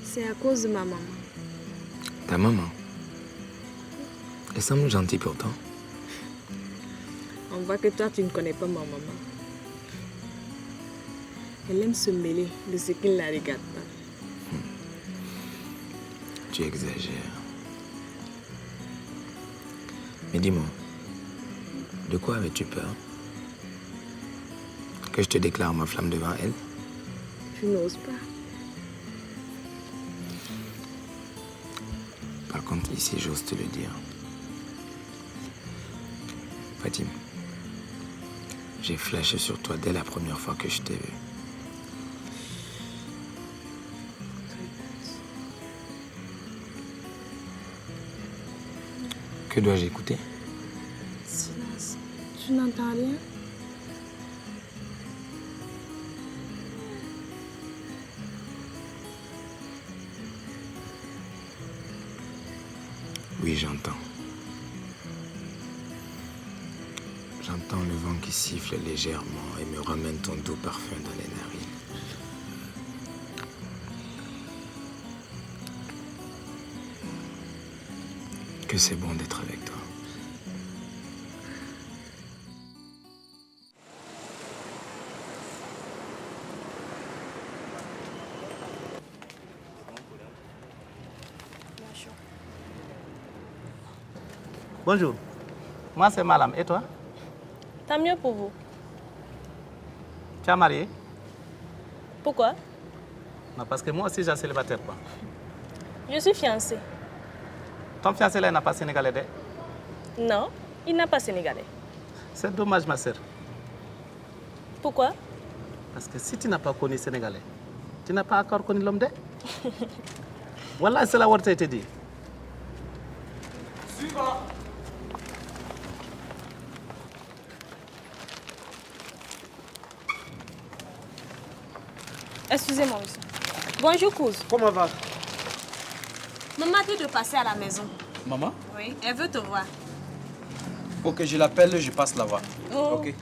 C'est à cause de ma maman. Ta maman. Elle semble gentille pourtant. On voit que toi, tu ne connais pas ma maman. Elle aime se mêler de ce qui ne la regarde pas. Tu exagères. Mais dis-moi, de quoi avais-tu peur? Que je te déclare ma flamme devant elle? Je n'ose pas. Par contre, ici, j'ose te le dire. Fatim, j'ai flashé sur toi dès la première fois que je t'ai vu. Que dois-je écouter? Silence. Tu n'entends rien? Oui, j'entends. J'entends le vent qui siffle légèrement et me ramène ton doux parfum dans les narines. Que c'est bon d'être avec toi. Bonjour. Moi, c'est Malam. Et toi? Tant mieux pour vous. Tu es marié? Pourquoi? Non, parce que moi aussi, j'ai célibataire, quoi. Je suis fiancée. Ton fiancé là, il n'a pas sénégalais, de? Non, il n'a pas sénégalais. C'est dommage, ma sœur. Pourquoi? Parce que si tu n'as pas connu sénégalais, tu n'as pas encore connu l'homme de? Voilà, c'est la vérité, je te dis. Suivant. Excusez-moi, monsieur. Bonjour, Kouz. Comment va? Maman dit de passer à la maison. Maman? Oui, elle veut te voir. Ok, je l'appelle, je passe la voir. Oh. Ok.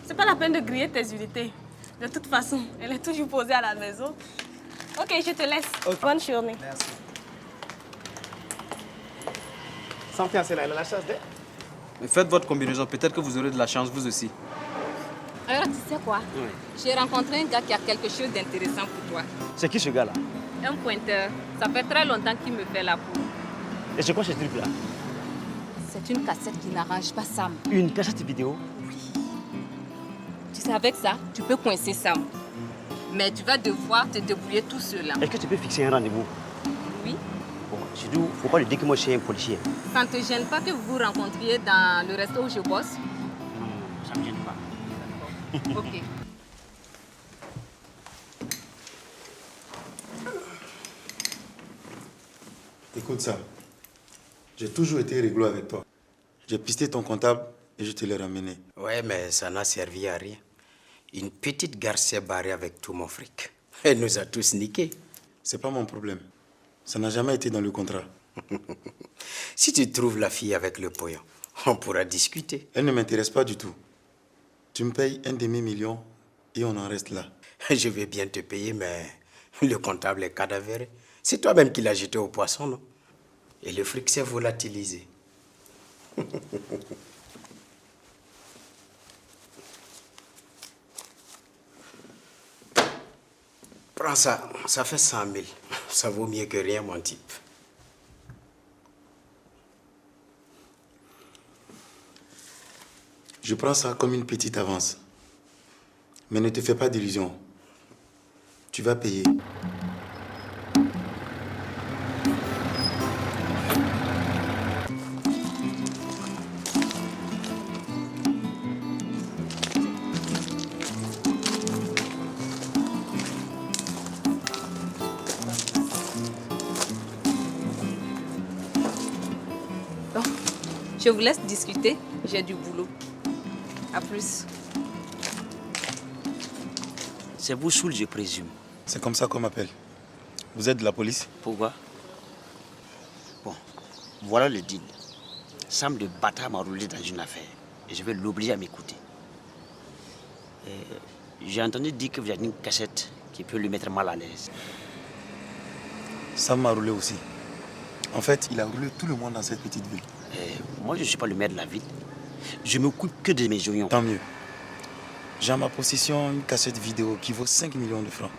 C'est pas la peine de griller tes unités. De toute façon, elle est toujours posée à la maison. Ok, je te laisse. Okay. Bonne journée. Merci. Sans fiancé là, elle a la chance de... Mais faites votre combinaison, peut-être que vous aurez de la chance vous aussi. Alors, tu sais quoi? J'ai rencontré un gars qui a quelque chose d'intéressant pour toi. C'est qui ce gars-là? Un pointeur. Ça fait très longtemps qu'il me fait la peau. Et c'est quoi ce truc-là? C'est une cassette qui n'arrange pas Sam. Une cassette vidéo? Tu sais, avec ça, tu peux coincer Sam. Mais tu vas devoir te débrouiller tout seul. Est-ce que tu peux fixer un rendez-vous? Oui. Bon, surtout, faut pas lui dire que moi je suis un policier. Ça ne te gêne pas que vous vous rencontriez dans le resto où je bosse? Non, ça me gêne pas. Ok. Écoute ça. J'ai toujours été réglo avec toi. J'ai pisté ton comptable et je te l'ai ramené. Ouais, mais ça n'a servi à rien. Une petite garce s'est barrée avec tout mon fric. Elle nous a tous niqués. C'est pas mon problème. Ça n'a jamais été dans le contrat. Si tu trouves la fille avec le pognon, on pourra discuter. Elle ne m'intéresse pas du tout. Tu me payes 1 demi-million et on en reste là. Je vais bien te payer, mais le comptable est cadavéré. C'est toi-même qui l'as jeté au poisson, non? Et le fric s'est volatilisé. Prends ça, ça fait 100 000. Ça vaut mieux que rien, mon type. Je prends ça comme une petite avance. Mais ne te fais pas d'illusions. Tu vas payer. Je vous laisse discuter, j'ai du boulot. À plus. C'est vous, Soul, je présume. C'est comme ça qu'on m'appelle. Vous êtes de la police? Pourquoi? Bon, voilà le deal. Sam de bâtard m'a roulé dans une affaire et je vais l'obliger à m'écouter. J'ai entendu dire que vous avez une cassette qui peut lui mettre mal à l'aise. Sam m'a roulé aussi. En fait, il a roulé tout le monde dans cette petite ville. Moi, je ne suis pas le maire de la ville. Je m'occupe que de mes oignons. Tant mieux. J'ai en ma possession une cassette vidéo qui vaut 5 millions de francs.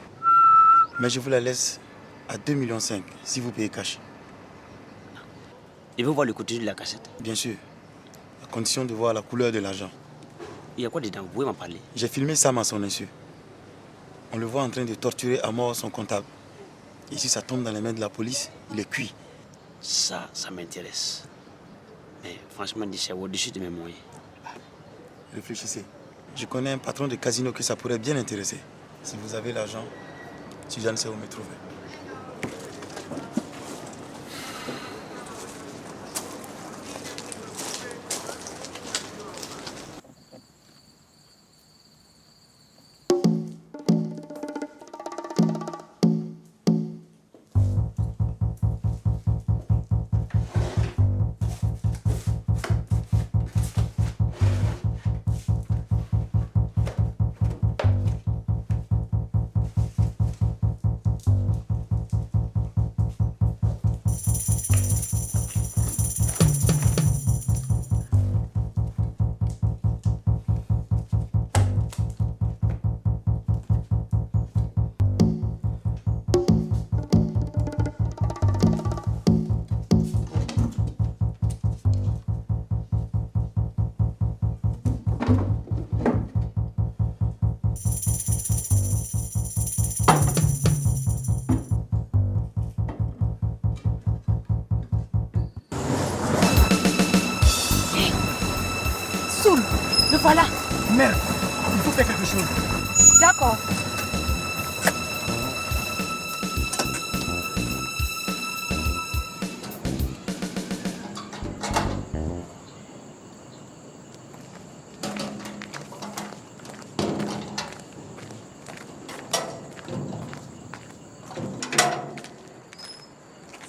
Mais je vous la laisse à 2,5 millions si vous payez cash. Il veut voir le contenu de la cassette? Bien sûr. À condition de voir la couleur de l'argent. Il y a quoi dedans? Vous pouvez m'en parler? J'ai filmé Sam à son insu. On le voit en train de torturer à mort son comptable. Et si ça tombe dans les mains de la police, il est cuit. Ça m'intéresse. Mais franchement, c'est au-dessus de mes moyens. Réfléchissez. Je connais un patron de casino que ça pourrait bien intéresser. Si vous avez l'argent, Suzanne sait où me trouver. Le voilà. Merde, il faut faire quelque chose. D'accord.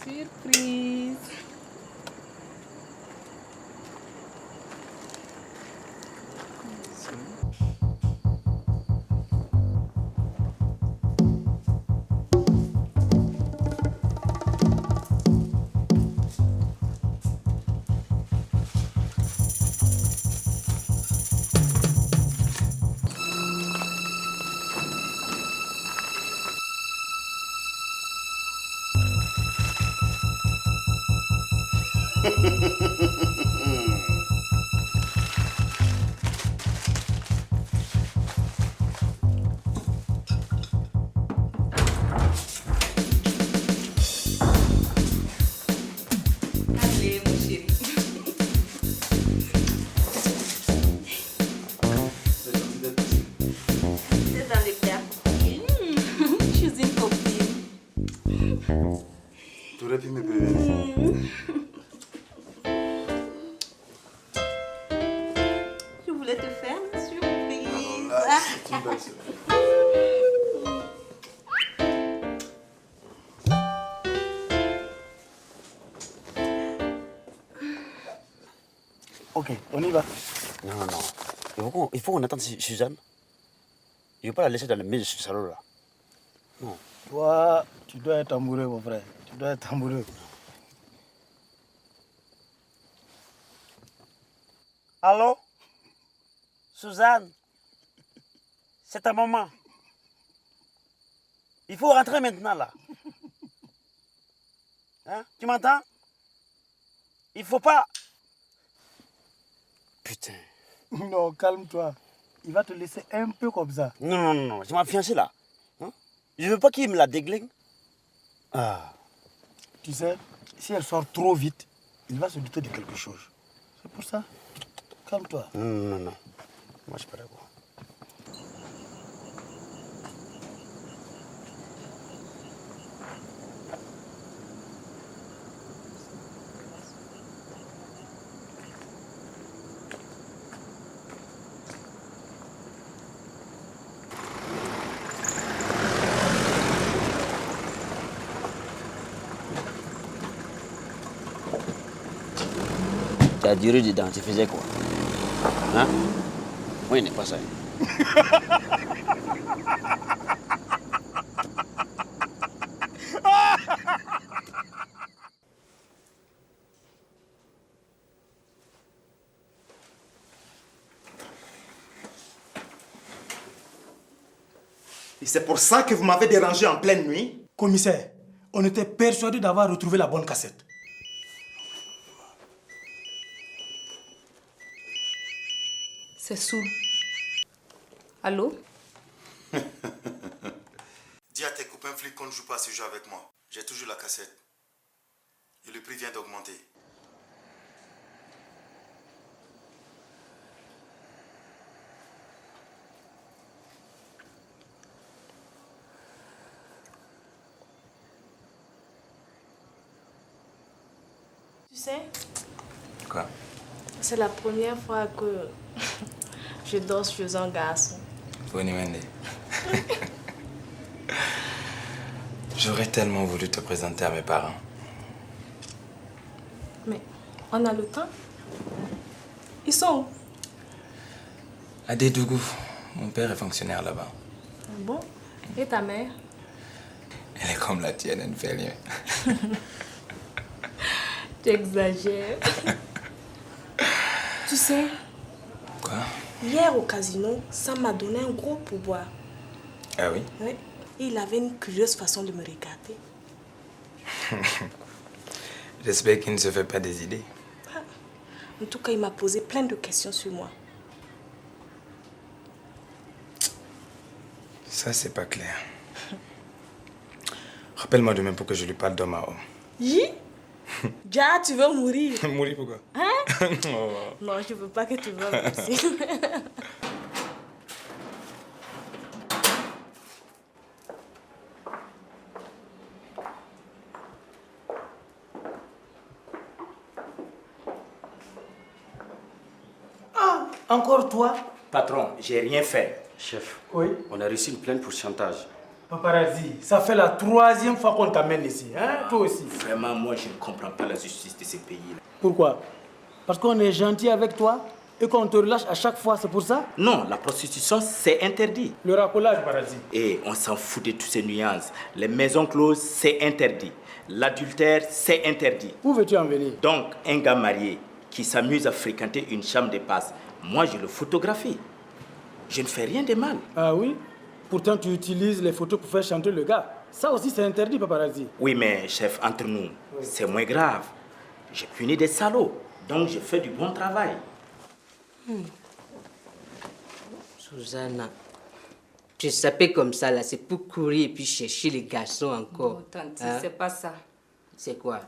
Surprise. Allez, mon chéri. C'est dans les plats. Je suis une copine. Tu aurais pu me prévenir. Je voulais te faire une surprise. C'est une belle surprise. Ok, on y va. Non. Il faut qu'on attende Suzanne. Je ne vais pas la laisser dans le milieu de ce salon là. Non. Toi, tu dois être amoureux, mon frère. Tu dois être amoureux. Allô? Suzanne? C'est ta maman. Il faut rentrer maintenant là. Hein? Tu m'entends? Il faut pas. Putain. Non, calme-toi. Il va te laisser un peu comme ça. Non. C'est ma fiancée là. Hein? Je veux pas qu'il me la déglingue. Ah. Tu sais, si elle sort trop vite, il va se douter de quelque chose. C'est pour ça. Calme-toi. Non. Moi, je suis pas d'accord. ta durée dedans, tu faisais quoi? Hein? Oui, n'est pas ça. Et c'est pour ça que vous m'avez dérangé en pleine nuit? Commissaire, on était persuadé d'avoir retrouvé la bonne cassette. C'est Soul. Allô? Dis à tes copains flics qu'on ne joue pas à ce jeu avec moi. J'ai toujours la cassette. Et le prix vient d'augmenter. Tu sais, Quoi? c'est la première fois que je danse chez un garçon. Bonne Wendy. J'aurais tellement voulu te présenter à mes parents. Mais on a le temps. Ils sont où? À Dédougou. Mon père est fonctionnaire là-bas. Bon. Et ta mère? Elle est comme la tienne, elle ne fait rien. Tu exagères. Tu sais, Quoi? hier au casino, Sam m'a donné un gros pourboire. Ah oui? Oui. Et il avait une curieuse façon de me regarder. J'espère qu'il ne se fait pas des idées. En tout cas, il m'a posé plein de questions sur moi. Ça, c'est pas clair. Rappelle-moi demain pour que je lui parle d'homme à homme. Yi? Ja, tu veux mourir? Mourir pourquoi? Hein? Oh. Non, je veux pas que tu meurs aussi. Ah, encore toi? Patron, j'ai rien fait. Chef, oui? On a reçu une plainte pour chantage. Paparazzi, ça fait la 3e fois qu'on t'amène ici, hein? Toi aussi. Vraiment, moi, je ne comprends pas la justice de ces pays-là. Pourquoi? Parce qu'on est gentil avec toi et qu'on te relâche à chaque fois, c'est pour ça? Non, la prostitution, c'est interdit. Le racolage, paparazzi. Et on s'en fout de toutes ces nuances. Les maisons closes, c'est interdit. L'adultère, c'est interdit. Où veux-tu en venir? Donc, un gars marié qui s'amuse à fréquenter une chambre de passe, moi, je le photographie. Je ne fais rien de mal. Ah oui? Pourtant, tu utilises les photos pour faire chanter le gars. Ça aussi, c'est interdit, paparazzi. Oui, mais chef, entre nous, c'est moins grave. J'ai puni des salauds, donc je fais du bon travail. Susanna, tu sapais comme ça, là, c'est pour courir et puis chercher les garçons encore. Non, Tanti, Hein? c'est pas ça. C'est quoi?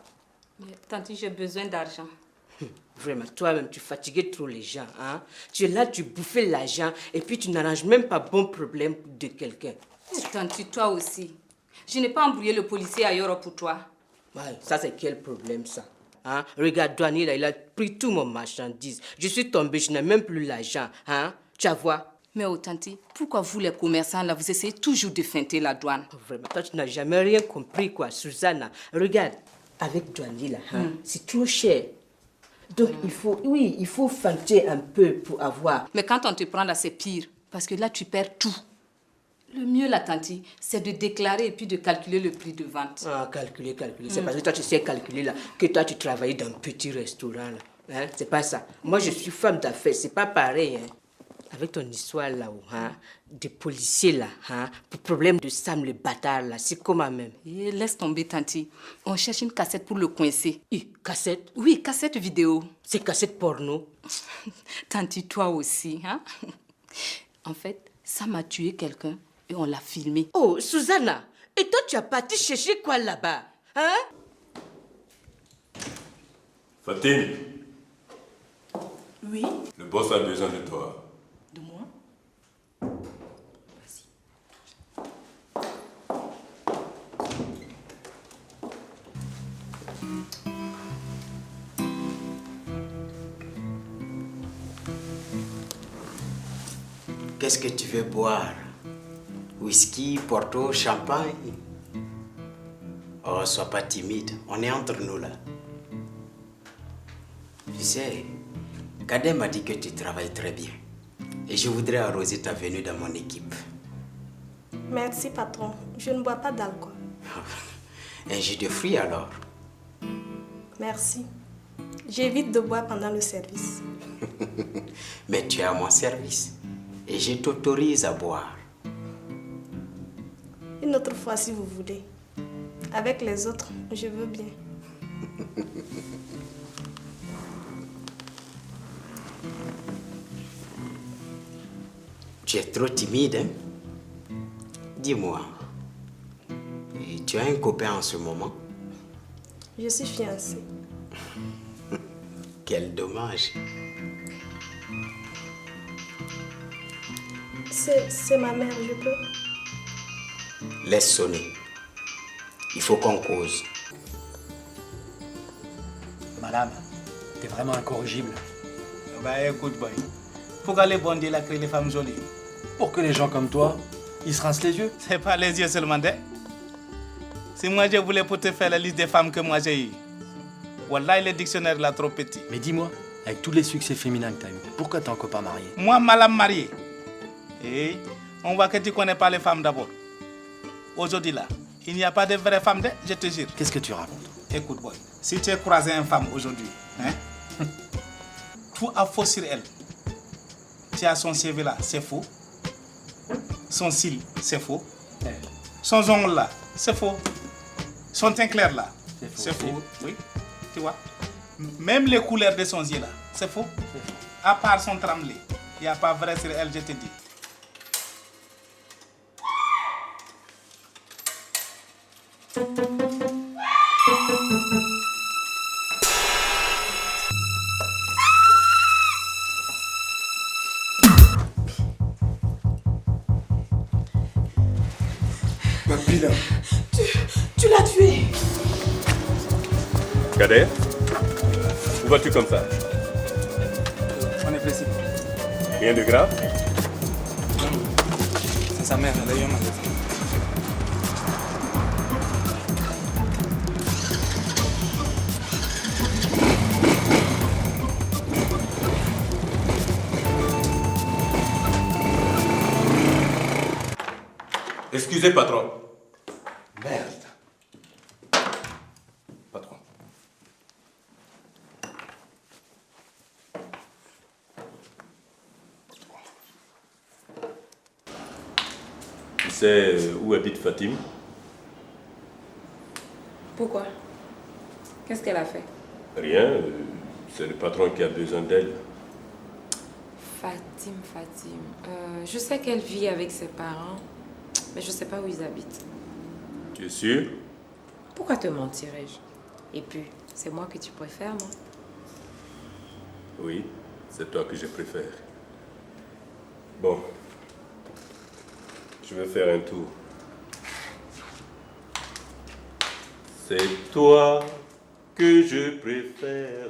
Mais, Tanti, j'ai besoin d'argent. Vraiment, toi-même, tu fatiguais trop les gens. Hein? Tu es là, tu bouffais l'argent et puis tu n'arranges même pas bon problème de quelqu'un. Tanti, toi aussi. Je n'ai pas embrouillé le policier ailleurs pour toi. Ouais, ça, c'est quel problème, ça? Hein? Regarde, douanier, là, il a pris tout mon marchandise. Je suis tombée, je n'ai même plus l'argent. Hein? Tu vas voir. Mais oh, Tanti, pourquoi vous, les commerçants, là, vous essayez toujours de feinter la douane? Vraiment, toi, tu n'as jamais rien compris, quoi, Susanna. Regarde, avec douanier, là, hein, c'est trop cher. Donc, il faut feinter un peu pour avoir. Mais quand on te prend là, c'est pire. Parce que là, tu perds tout. Le mieux, là, Tanti, c'est de déclarer et puis de calculer le prix de vente. Ah, calculer. C'est parce que toi, tu sais calculer, là, que toi, tu travailles dans un petit restaurant, là. Hein? C'est pas ça. Moi, je suis femme d'affaires, c'est pas pareil, hein. Avec ton histoire, là, hein, des policiers, là, hein, pour problème de Sam, le bâtard, là, c'est comment même? Et laisse tomber, Tanti. On cherche une cassette pour le coincer. Cassette? Oui, cassette vidéo. C'est cassette porno? Tanti, toi aussi, hein? En fait, Sam a tué quelqu'un et on l'a filmé. Oh, Susanna, et toi, tu as parti chercher quoi là-bas? Hein? Fatine, Oui? le boss a besoin de toi. De moi? Qu'est-ce que tu veux boire? Whisky, Porto, champagne? Oh, sois pas timide. On est entre nous là. Tu sais, Kadem m'a dit que tu travailles très bien. Et je voudrais arroser ta venue dans mon équipe. Merci, patron. Je ne bois pas d'alcool. Un jus de fruits alors? Merci. J'évite de boire pendant le service. Mais tu es à mon service. Et je t'autorise à boire. Une autre fois si vous voulez. Avec les autres, je veux bien. Tu es trop timide, hein? Dis-moi, tu as un copain en ce moment? Je suis fiancée. Quel dommage. C'est ma mère, je peux? Laisse sonner. Il faut qu'on cause. Madame, t'es vraiment incorrigible. Bah écoute, boy. Pourquoi les bon Dieu a créé les femmes jolies? Pour que les gens comme toi, ils se rincent les yeux. C'est pas les yeux seulement, hein? Si moi je voulais pour te faire la liste des femmes que moi j'ai eues, voilà, le dictionnaire là trop petit. Mais dis-moi, avec tous les succès féminins que t'as eu, pourquoi t'es encore pas marié? Moi, madame mariée. Et on voit que tu connais pas les femmes d'abord. Aujourd'hui là, il n'y a pas de vraies femmes, je te jure. Qu'est-ce que tu racontes? Écoute, boy, si tu as croisé une femme aujourd'hui, hein, tout a faux sur elle. Tu as son CV là, c'est faux. Son cil, c'est faux. Son ongle là, c'est faux. Son teint clair là, c'est faux. Oui, tu vois. Même les couleurs de son yeux là, c'est faux. À part son tramley, il n'y a pas vrai sur elle, je te dis. Papy là. Tu l'as tué. Kader, où vas-tu comme ça? On est pressé. Rien de grave? C'est sa mère, elle a eu un magasin. Excusez, patron. Merde. Patron. Tu sais où habite Fatim? Pourquoi? Qu'est-ce qu'elle a fait? Rien, c'est le patron qui a besoin d'elle. Fatim. Je sais qu'elle vit avec ses parents, mais je ne sais pas où ils habitent. Tu es sûr? Pourquoi te mentirais-je? Et puis, c'est moi que tu préfères, non? Oui, c'est toi que je préfère. Bon, je vais faire un tour. C'est toi que je préfère.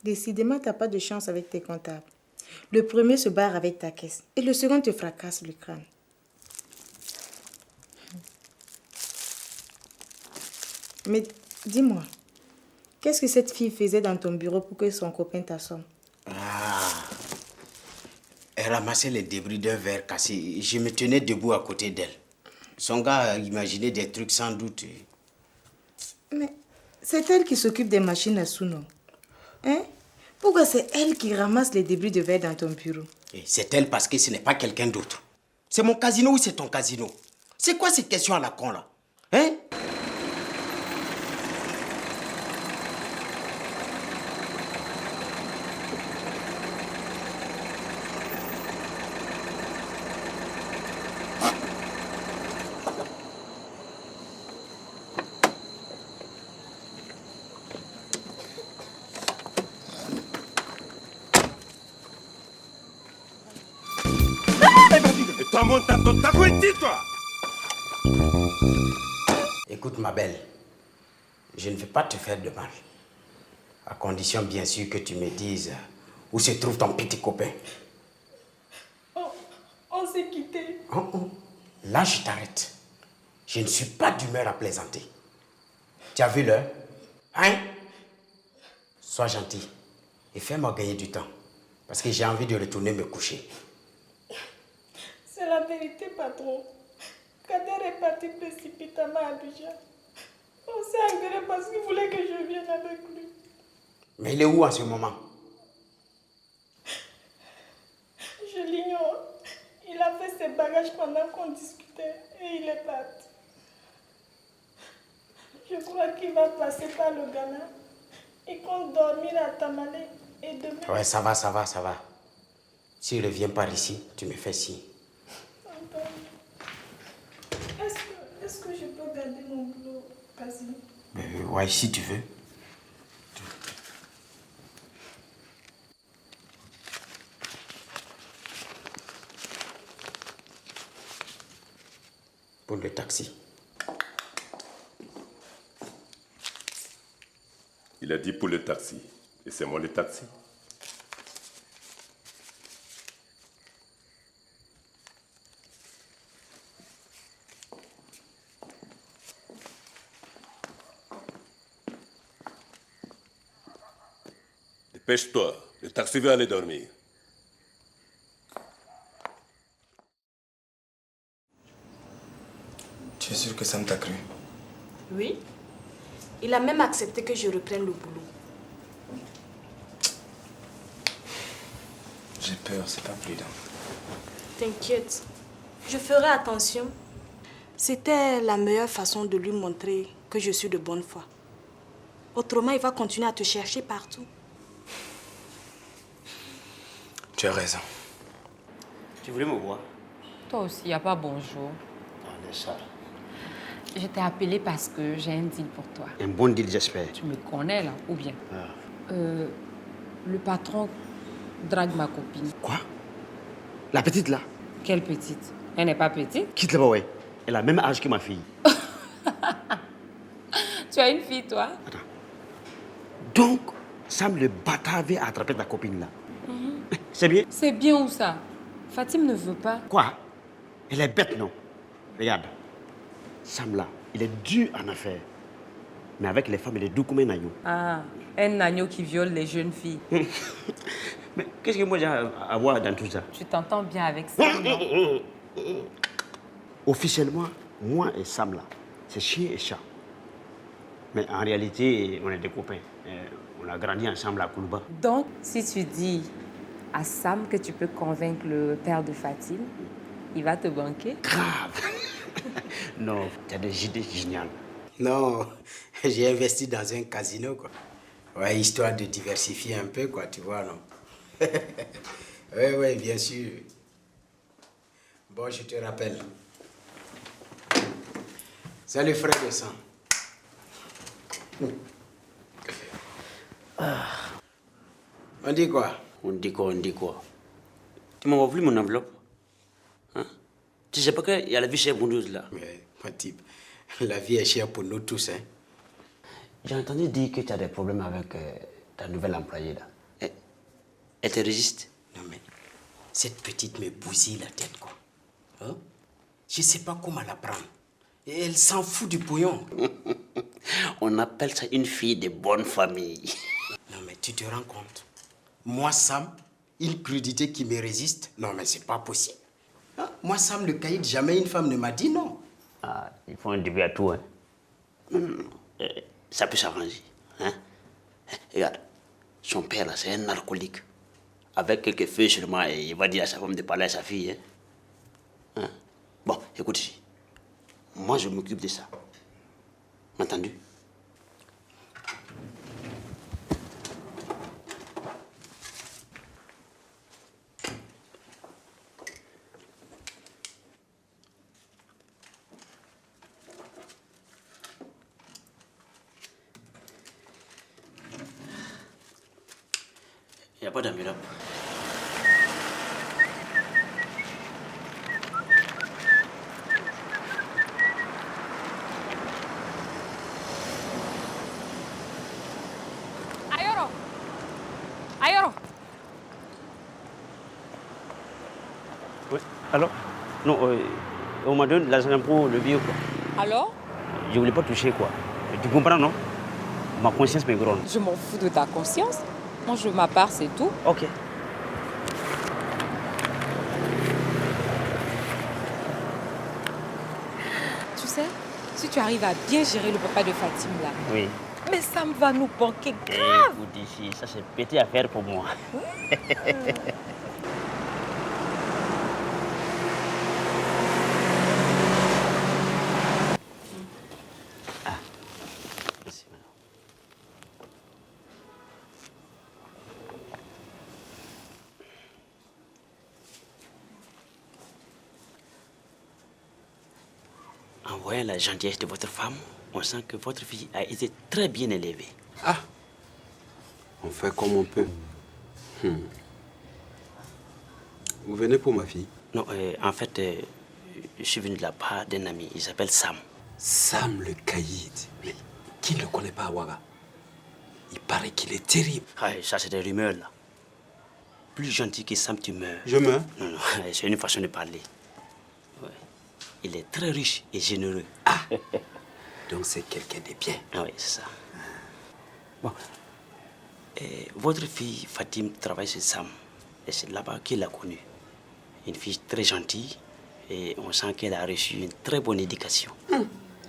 Décidément, tu n'as pas de chance avec tes comptables. Le premier se barre avec ta caisse et le second te fracasse le crâne. Mais dis-moi, qu'est-ce que cette fille faisait dans ton bureau pour que son copain t'assomme? Elle ramassait les débris d'un verre cassé. Je me tenais debout à côté d'elle. Son gars a imaginé des trucs sans doute. Mais c'est elle qui s'occupe des machines à sous, non? Hein? Pourquoi c'est elle qui ramasse les débris de verre dans ton bureau? C'est elle parce que ce n'est pas quelqu'un d'autre. C'est mon casino ou c'est ton casino? C'est quoi ces questions à la con là? Hein? Écoute ma belle, je ne veux pas te faire de mal. À condition bien sûr que tu me dises où se trouve ton petit copain. On s'est quittés. Là je t'arrête. Je ne suis pas d'humeur à plaisanter. Tu as vu l'heure? Hein? Sois gentil et fais-moi gagner du temps. Parce que j'ai envie de retourner me coucher. C'est la vérité, patron. Kader est parti précipitamment à Abidjan. On s'est engueulé parce qu'il voulait que je vienne avec lui. Mais il est où en ce moment? Je l'ignore. Il a fait ses bagages pendant qu'on discutait et il est parti. Je crois qu'il va passer par le Ghana. Il compte dormir à Tamale et demain... Ouais, ça va. S'il revient par ici, tu me fais signe. Est-ce que je peux garder mon boulot, Casino? Ouais, si tu veux. Pour le taxi. Il a dit pour le taxi. Et c'est moi le taxi. Dépêche-toi, le taxi va aller dormir. Tu es sûr que Sam t'a cru? Oui. Il a même accepté que je reprenne le boulot. J'ai peur, c'est pas prudent. T'inquiète, je ferai attention. C'était la meilleure façon de lui montrer que je suis de bonne foi. Autrement, il va continuer à te chercher partout. Tu as raison. Tu voulais me voir? Toi aussi, il n'y a pas bonjour. Allez, ça. Je t'ai appelé parce que j'ai un deal pour toi. Un bon deal, j'espère. Tu me connais là, ou bien? Le patron drague ma copine. Quoi? La petite là? Quelle petite? Elle n'est pas petite? Quitte là-bas, ouais. Elle a le même âge que ma fille. Tu as une fille, toi? Attends. Donc, Sam le bâtard avait attrapé ta copine là. C'est bien? C'est bien où ça? Fatim ne veut pas. Quoi? Elle est bête, non? Regarde. Sam là, il est dur en affaires. Mais avec les femmes, il est doux comme un agneau. Ah, un agneau qui viole les jeunes filles. Mais qu'est-ce que moi j'ai à voir dans tout ça? Tu t'entends bien avec ça, non? Officiellement, moi et Sam là, c'est chien et chat. Mais en réalité, on est des copains. On a grandi ensemble à Koulouba. Donc, si tu dis à Sam que tu peux convaincre le père de Fatim, il va te banquer? Grave. Non, tu as des idées géniales. Non, j'ai investi dans un casino, quoi. Ouais, histoire de diversifier un peu, quoi, tu vois, non? Oui, bien sûr. Bon, je te rappelle. Salut, frère de sang. On dit quoi? On dit quoi? Tu m'as voulu mon enveloppe? Hein? Tu sais pas qu'il y a la vie chère pour nous là? Mais, mon type, la vie est chère pour nous tous, hein. J'ai entendu dire que tu as des problèmes avec ta nouvelle employée là. Elle te résiste? Non mais, cette petite me bousille la tête, quoi. Hein? Je sais pas comment la prendre. Et elle s'en fout du pognon. On appelle ça une fille de bonne famille. Non mais tu te rends compte? Moi, Sam, une crudité qui me résiste? Non mais c'est pas possible. Hein? Moi, Sam, le caïd, jamais une femme ne m'a dit non. Ah, il faut un début à tout, hein. Ça peut s'arranger, hein. Regarde, son père là, c'est un alcoolique. Avec quelques feuilles seulement, il va dire à sa femme de parler à sa fille, hein. Écoute, moi je m'occupe de ça. Entendu? Il n'y a pas d'enveloppe. Ayoro. Oui, alors? Non, on m'a donné l'argent pour le vieux, quoi. Alors? Je voulais pas toucher, quoi. Tu comprends, non? Ma conscience me gronde. Je m'en fous de ta conscience. Moi, je veux ma part, c'est tout. Ok. Tu sais, si tu arrives à bien gérer le papa de Fatim, là, Oui. mais ça me va nous banquer grave. Écoute ici, ça c'est petite affaire pour moi. En voyant la gentillesse de votre femme, on sent que votre fille a été très bien élevée. Ah, on fait comme on peut. Vous venez pour ma fille? Non, en fait, je suis venu de la part d'un ami, il s'appelle Sam. Sam le caïd. Mais qui ne le connaît pas à Ouaga? Il paraît qu'il est terrible. Ah, ça c'est des rumeurs là. Plus gentil que Sam, tu meurs. Je meurs? Non, non, c'est une façon de parler. Ouais. Il est très riche et généreux. Ah, donc c'est quelqu'un de bien. Ah oui, c'est ça. Bon, votre fille Fatim travaille chez Sam. Et c'est là-bas qu'il l'a connue. Une fille très gentille. Et on sent qu'elle a reçu une très bonne éducation.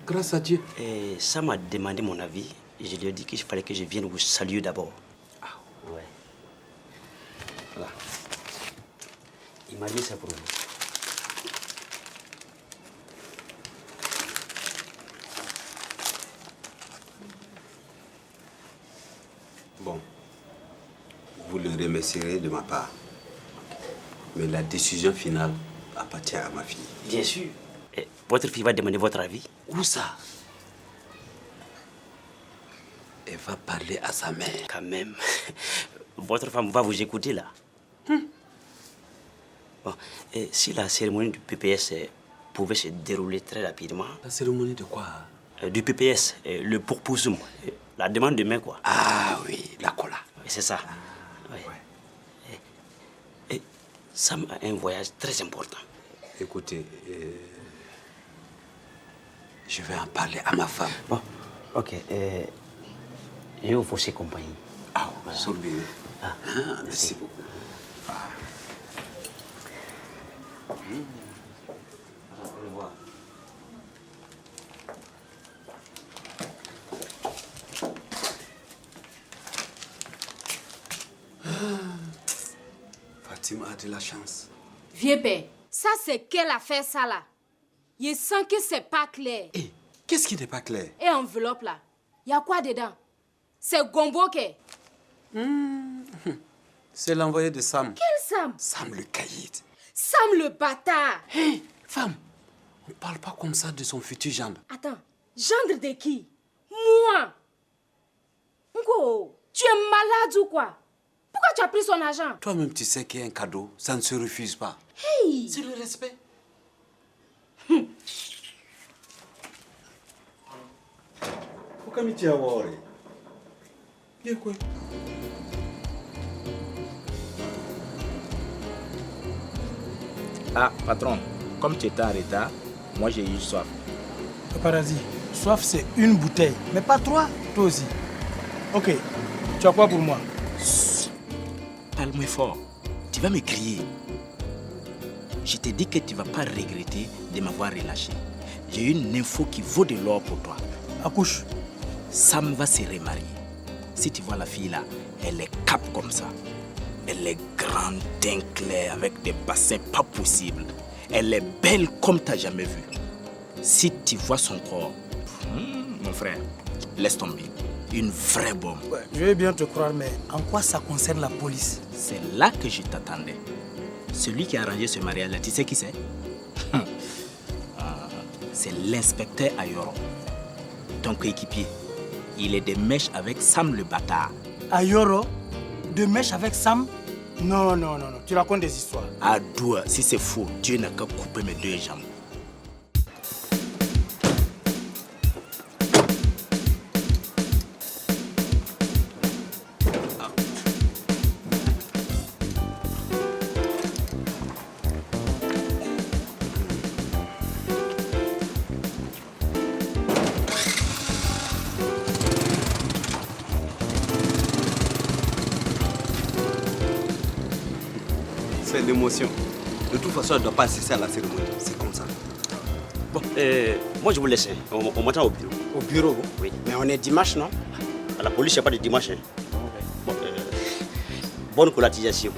Grâce à Dieu. Et Sam m'a demandé mon avis. Et je lui ai dit qu'il fallait que je vienne vous saluer d'abord. Ah, ouais. Voilà. Il m'a dit ça pour vous. Bon, vous le remercierez de ma part. Mais la décision finale appartient à ma fille. Bien sûr. Et votre fille va demander votre avis? Où ça? Elle va parler à sa mère. Quand même. Votre femme va vous écouter là. Bon, et si la cérémonie du PPS pouvait se dérouler très rapidement. La cérémonie de quoi? Du PPS, le pourpoussoum. La demande de main, quoi. Ah oui, la cola. Oui, c'est ça. Oui. Et Sam a un voyage très important. Écoutez, je vais en parler à ma femme. Bon, ok. Je vous fais compagnie. Ah, voilà. Merci beaucoup. Au revoir. Fatima a de la chance. Vieux père, ça c'est quelle affaire ça là? Je sens que c'est pas clair. Qu'est-ce qui n'est pas clair? Et enveloppe là, il y a quoi dedans? C'est Gombo que? C'est l'envoyé de Sam. Quel Sam? Sam le caïd. Sam le bâtard. Hé, femme, on parle pas comme ça de son futur gendre. Attends, gendre de qui? Moi? Ngo, tu es malade ou quoi? Pourquoi tu as pris son argent? Toi-même, tu sais qu'un cadeau, ça ne se refuse pas. Hey! C'est le respect. Pourquoi tu as worry? Bien quoi? Ah, patron, comme tu étais en retard, moi j'ai eu soif. Paparazzi, soif c'est une bouteille, mais pas trois, toi aussi. Ok, tu as quoi pour moi? Parle-moi fort, tu vas me crier. Je t'ai dit que tu ne vas pas regretter de m'avoir relâché. J'ai une info qui vaut de l'or pour toi. Accouche. Sam va se remarier. Si tu vois la fille là, elle est cap comme ça. Elle est grande, teint clair, avec des bassins pas possibles. Elle est belle comme tu n'as jamais vu. Si tu vois son corps, mon frère, laisse tomber. Une vraie bombe. Ouais, je vais bien te croire, mais en quoi ça concerne la police? C'est là que je t'attendais. Celui qui a arrangé ce mariage-là, tu sais qui c'est? C'est l'inspecteur Ayoro, ton coéquipier. Il est de mèche avec Sam le bâtard. Ayoro? De mèche avec Sam? Non, tu racontes des histoires. Adoua, si c'est faux, Dieu n'a qu'à couper mes 2 jambes. C'est l'émotion. De toute façon, elle ne doit pas assister à la cérémonie. C'est comme ça. Bon, moi je vous laisse. On m'attend au bureau. Au bureau? Oui. Mais on est dimanche, non? À la police, il n'y a pas de dimanche. Hein. Bon, bonne collatisation.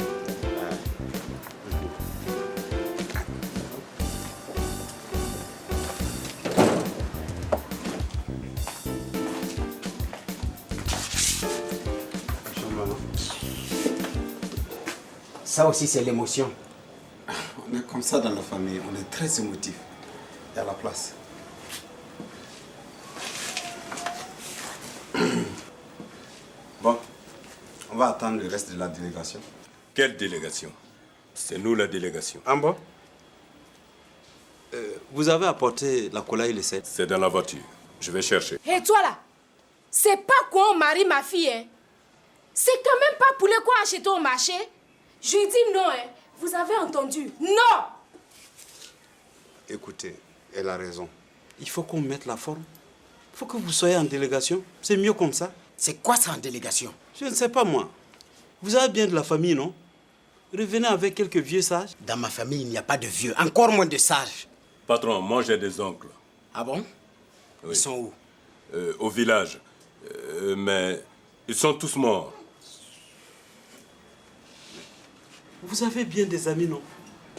Ça aussi, c'est l'émotion. On est comme ça dans la famille, on est très émotif. Il y a la place. Bon, on va attendre le reste de la délégation. Quelle délégation? C'est nous la délégation. Ah bon? Vous avez apporté la cola et les 7? C'est dans la voiture. Je vais chercher. Hé, toi là, c'est pas quoi on marie ma fille, hein? C'est quand même pas poulet qu'on a acheté au marché. Je lui dis non, hein. Vous avez entendu? Non! Écoutez, elle a raison. Il faut qu'on mette la forme. Il faut que vous soyez en délégation. C'est mieux comme ça. C'est quoi ça en délégation? Je ne sais pas moi. Vous avez bien de la famille, non? Revenez avec quelques vieux sages. Dans ma famille, il n'y a pas de vieux, encore moins de sages. Patron, moi j'ai des oncles. Ah bon? Oui. Ils sont où? Au village. Mais ils sont tous morts. Vous avez bien des amis, non?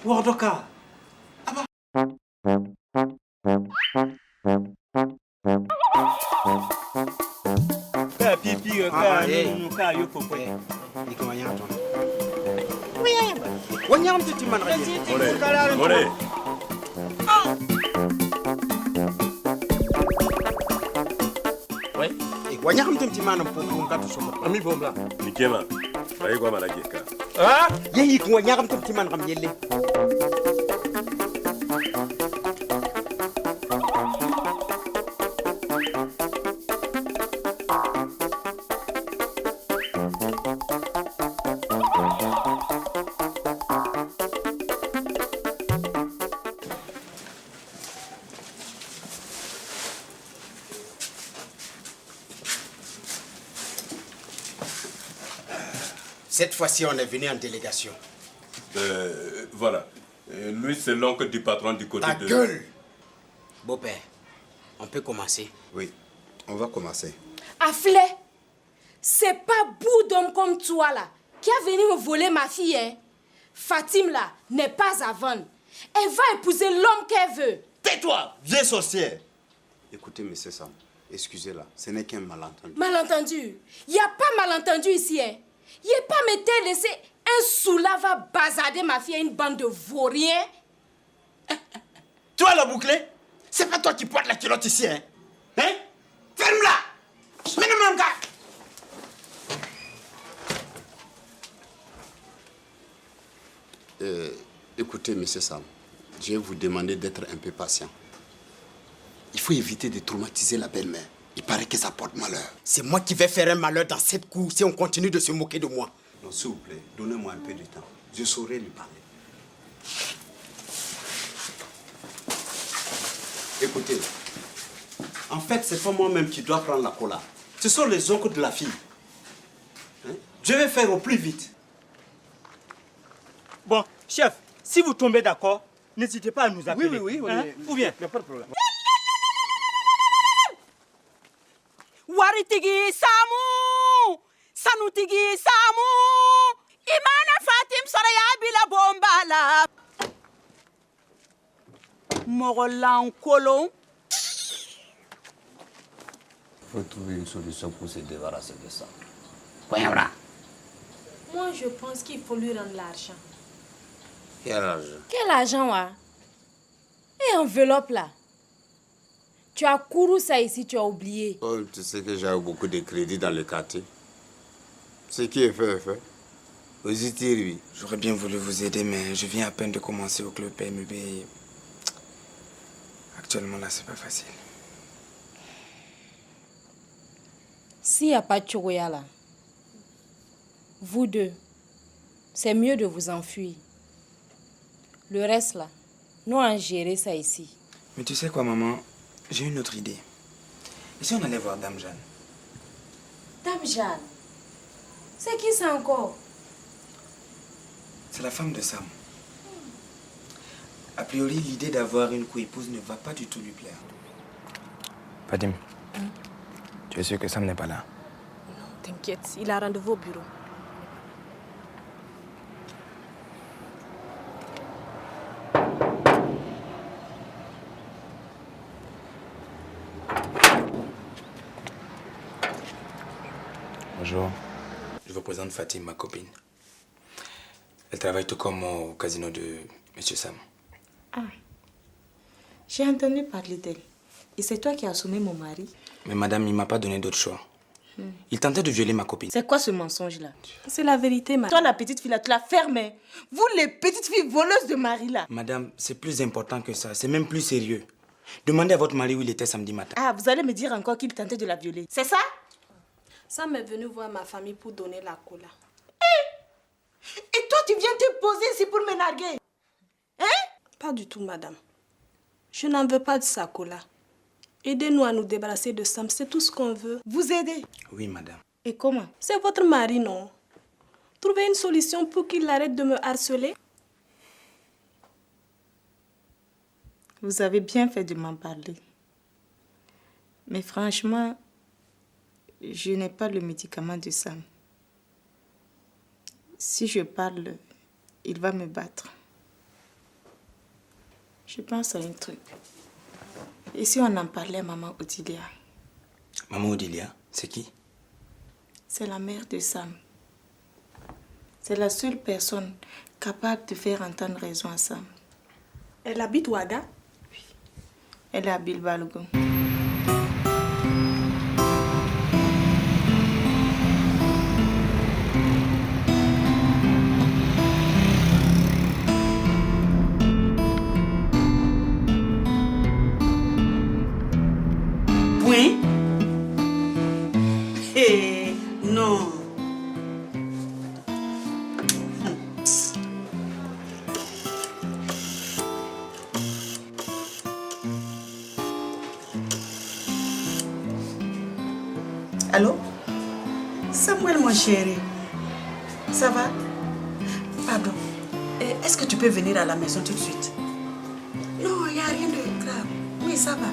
Wardoka. Ah bah. Nikema, bayi kwa malageka. Ah, yehi kwa nyagam tum timan ram yelle. Cette fois-ci, on est venu en délégation. Voilà. Lui, c'est l'oncle du patron du côté Ta de... gueule! Beau-père, on peut commencer? Oui, on va commencer. Aflé, c'est pas bout d'homme comme toi là qui a venu me voler ma fille, hein. Fatim là n'est pas à vendre. Elle va épouser l'homme qu'elle veut. Tais-toi, vieille sorcière. Écoutez, monsieur Sam, excusez-la, ce n'est qu'un malentendu. Malentendu? Il n'y a pas malentendu ici, hein. Il n'est pas m'était laissé un soula va bazarder ma fille à une bande de vauriens. Toi la bouclée? C'est pas toi qui portes la culotte ici, hein? Hein? Ferme-la! Mets-le mon gars! Écoutez, monsieur Sam, je vais vous demander d'être un peu patient. Il faut éviter de traumatiser la belle-mère. Il paraît que ça porte malheur. C'est moi qui vais faire un malheur dans cette cour si on continue de se moquer de moi. Non, s'il vous plaît, donnez-moi un peu de temps. Je saurai lui parler. Écoutez, en fait, c'est pas moi-même qui dois prendre la cola. Ce sont les oncles de la fille. Hein? Je vais faire au plus vite. Bon, chef, si vous tombez d'accord, n'hésitez pas à nous appeler. Oui, hein? Ou bien, il n'y a pas de problème. Waritigi Samu! Sanutigi Samu! Imana Fatim Soraya Bila Bombala! Morolan Kolon. Il faut trouver une solution pour se débarrasser de ça. Moi, je pense qu'il faut lui rendre l'argent. Quel argent? Quel argent, wa? Et enveloppe là. Tu as couru ça ici, tu as oublié. Oh, tu sais que j'ai beaucoup de crédits dans le quartier. Ce qui est fait est fait. J'aurais bien voulu vous aider, mais je viens à peine de commencer au club PMUB. Actuellement, là, c'est pas facile. S'il n'y a pas de Chogoya là, vous deux, c'est mieux de vous enfuir. Le reste là, nous allons gérer ça ici. Mais tu sais quoi, maman? J'ai une autre idée. Et si on allait voir Dame Jeanne? Dame Jeanne, c'est qui ça encore? C'est la femme de Sam. A priori, l'idée d'avoir une co-épouse ne va pas du tout lui plaire. Fatim, tu es sûr que Sam n'est pas là? Non, t'inquiète, il a rendez-vous au bureau. Bonjour. Je vous présente Fatim, ma copine. Elle travaille tout comme moi au casino de M. Sam. Ah, j'ai entendu parler d'elle. Et c'est toi qui as assommé mon mari? Mais madame, il ne m'a pas donné d'autre choix. Il tentait de violer ma copine. C'est quoi ce mensonge-là? C'est la vérité, madame. Toi, la petite fille là, tu l'as fermée. Vous, les petites filles voleuses de mari là. Madame, c'est plus important que ça. C'est même plus sérieux. Demandez à votre mari où il était samedi matin. Ah, vous allez me dire encore qu'il tentait de la violer. C'est ça? Sam est venu voir ma famille pour donner la cola. Et toi, tu viens te poser ici pour me narguer? Hein? Pas du tout, madame. Je n'en veux pas de sa cola. Aidez-nous à nous débarrasser de Sam, c'est tout ce qu'on veut. Vous aider? Oui, madame. Et comment? C'est votre mari, non? Trouvez une solution pour qu'il arrête de me harceler. Vous avez bien fait de m'en parler. Mais franchement, je n'ai pas le médicament de Sam. Si je parle, il va me battre. Je pense à un truc. Et si on en parlait à maman Odilia? Maman Odilia, c'est qui? C'est la mère de Sam. C'est la seule personne capable de faire entendre raison à Sam. Elle habite Ouaga? Oui. Elle est à Bilbalogo. Oui? Eh, non. Allô? Samuel, mon chéri. Ça va? Pardon. Est-ce que tu peux venir à la maison tout de suite? Non, il n'y a rien de grave. Oui, ça va.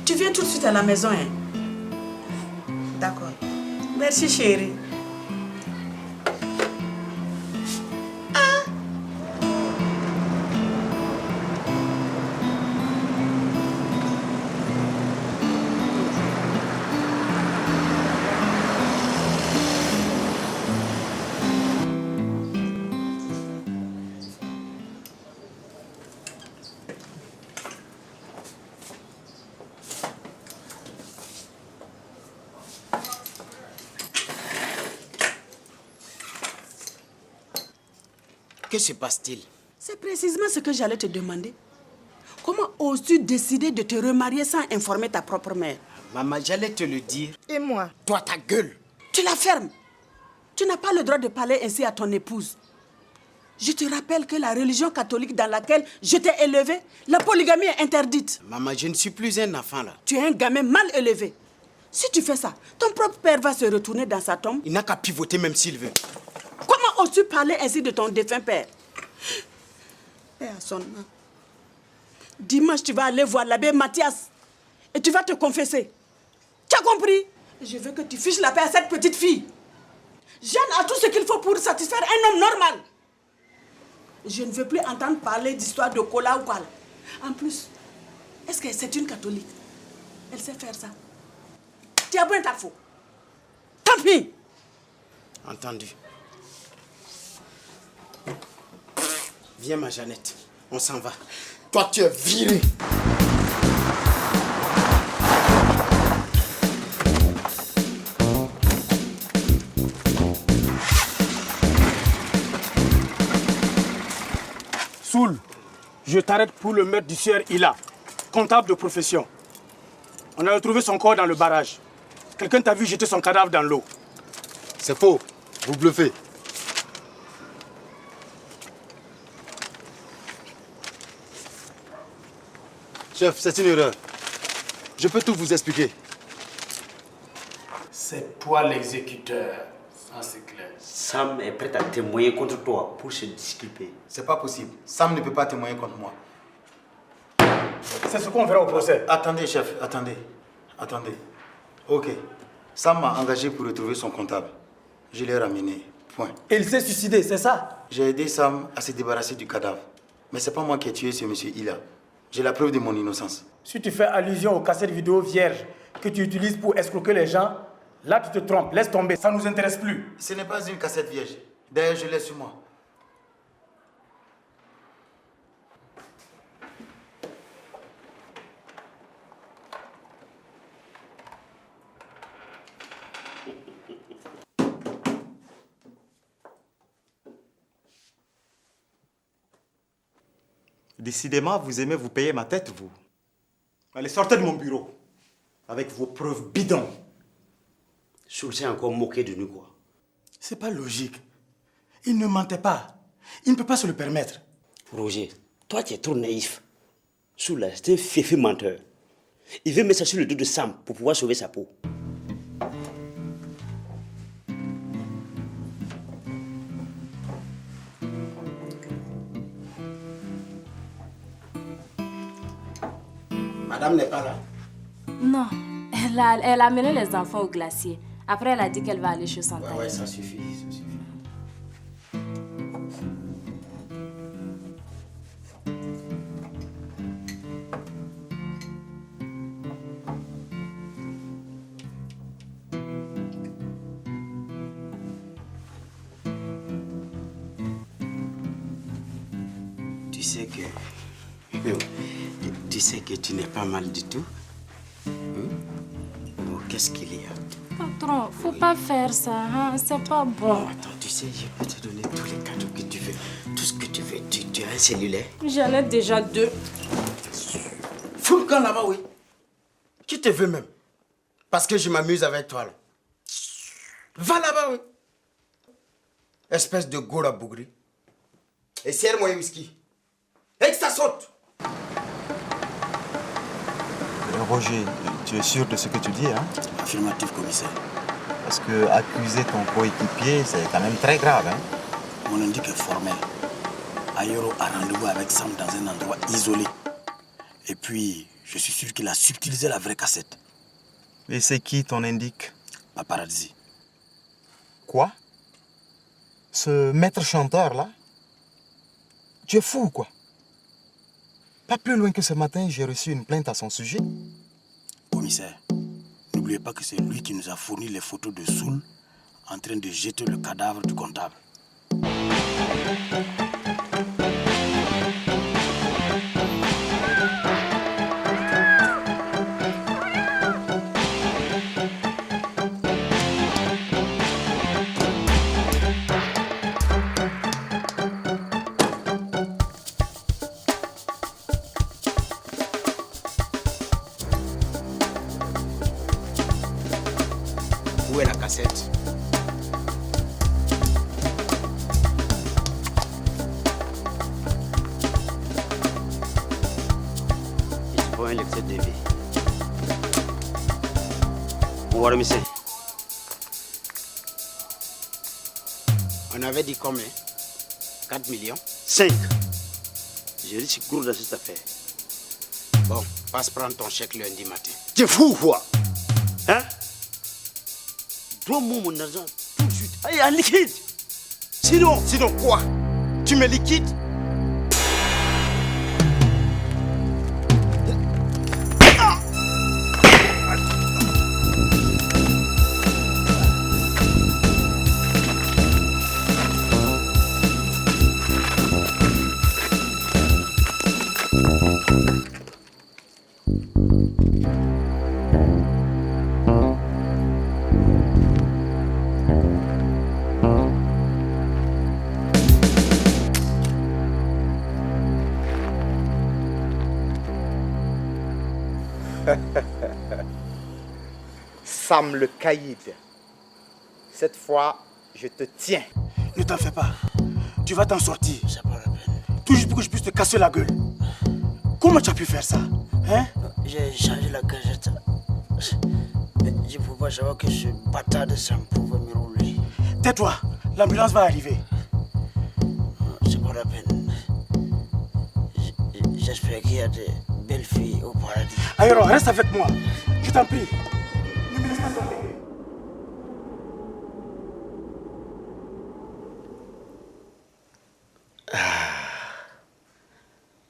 Tu viens tout de suite à la maison, hein? D'accord. Merci, chérie. Que se passe-t-il? C'est précisément ce que j'allais te demander. Comment oses-tu décider de te remarier sans informer ta propre mère? Maman, j'allais te le dire. Et moi? Toi, ta gueule. Tu la fermes. Tu n'as pas le droit de parler ainsi à ton épouse. Je te rappelle que la religion catholique dans laquelle je t'ai élevé, la polygamie est interdite. Maman, je ne suis plus un enfant là. Tu es un gamin mal élevé. Si tu fais ça, ton propre père va se retourner dans sa tombe. Il n'a qu'à pivoter même s'il veut. Comment oses-tu parler ainsi de ton défunt père? Paix à son âme. Dimanche, tu vas aller voir l'abbé Mathias et tu vas te confesser. Tu as compris? Je veux que tu fiches la paix à cette petite fille. Jeanne a tout ce qu'il faut pour satisfaire un homme normal. Je ne veux plus entendre parler d'histoire de cola ou quoi. En plus, est-ce que c'est une catholique? Elle sait faire ça. Tu as beau être faux. Tant pis. Entendu. Viens ma Jeannette, on s'en va. Toi tu es viré. Soul, je t'arrête pour le maître du sieur Ila, comptable de profession. On a retrouvé son corps dans le barrage. Quelqu'un t'a vu jeter son cadavre dans l'eau. C'est faux, vous bluffez. Chef, c'est une erreur. Je peux tout vous expliquer. C'est toi l'exécuteur, ça c'est clair. Sam est prêt à témoigner contre toi pour se disculper. C'est pas possible. Sam ne peut pas témoigner contre moi. C'est ce qu'on verra au procès. Attendez, chef, attendez. Ok. Sam m'a engagé pour retrouver son comptable. Je l'ai ramené. Point. Et il s'est suicidé, c'est ça? J'ai aidé Sam à se débarrasser du cadavre. Mais c'est pas moi qui ai tué ce monsieur Ila. J'ai la preuve de mon innocence. Si tu fais allusion aux cassettes vidéo vierges que tu utilises pour escroquer les gens, là tu te trompes. Laisse tomber, ça ne nous intéresse plus. Ce n'est pas une cassette vierge. D'ailleurs, je l'ai sur moi. Décidément, vous aimez vous payer ma tête, vous. Allez, sortez de mon bureau. Avec vos preuves bidons. Soul s'est encore moqué de nous, quoi. C'est pas logique. Il ne mentait pas. Il ne peut pas se le permettre. Roger, toi tu es trop naïf. Soul là, c'est un fiefé menteur. Il veut mettre ça sur le dos de Sam pour pouvoir sauver sa peau. Madame n'est pas là. Non, elle a amené les enfants au glacier. Après, elle a dit qu'elle va aller chez son tailleur. Ouais, ça suffit, ça suffit. Tu sais que tu n'es pas mal du tout. Oh, qu'est-ce qu'il y a? Patron, faut pas faire ça, hein? C'est pas bon. Attends, tu sais, je peux te donner tous les cadeaux que tu veux. Tout ce que tu veux. Tu as un cellulaire? J'en ai déjà 2. Fous le camp là-bas, oui. Qui te veut même? Parce que je m'amuse avec toi, là. Va là-bas, oui. Espèce de gora bougri. Et serre-moi un whisky. Et que ça saute. Roger, tu es sûr de ce que tu dis, hein? Affirmatif, commissaire. Parce que accuser ton coéquipier, c'est quand même très grave, hein? Mon indique est formel. Ayoro a rendez-vous avec Sam dans un endroit isolé. Et puis, je suis sûr qu'il a subtilisé la vraie cassette. Et c'est qui ton indique? Paparazzi. Quoi? Ce maître chanteur-là? Tu es fou, quoi? Pas plus loin que ce matin, j'ai reçu une plainte à son sujet. Commissaire, n'oubliez pas que c'est lui qui nous a fourni les photos de Soul en train de jeter le cadavre du comptable. Où est la cassette? Il faut un lecteur de vie. On va remisser. On avait dit combien? 4 millions? 5. Je risque gros dans cette affaire. Bon, passe prendre ton chèque lundi matin. T'es fou ou quoi? Hein? Dois-moi mon argent tout de suite. Allez, en liquide. Sinon quoi? Tu me liquides? Sam le caïd. Cette fois, je te tiens. Ne t'en fais pas. Tu vas t'en sortir. C'est pas la peine. Tout juste pour que je puisse te casser la gueule. Comment tu as pu faire ça, hein? J'ai changé la cagette. Je ne peux pas savoir que ce bâtard de Sam pouvait me rouler. Tais-toi, l'ambulance va arriver. C'est pas la peine. J'espère qu'il y a des belles filles au paradis. Alors, reste avec moi. Je t'en prie. Ne me laisse pas tomber.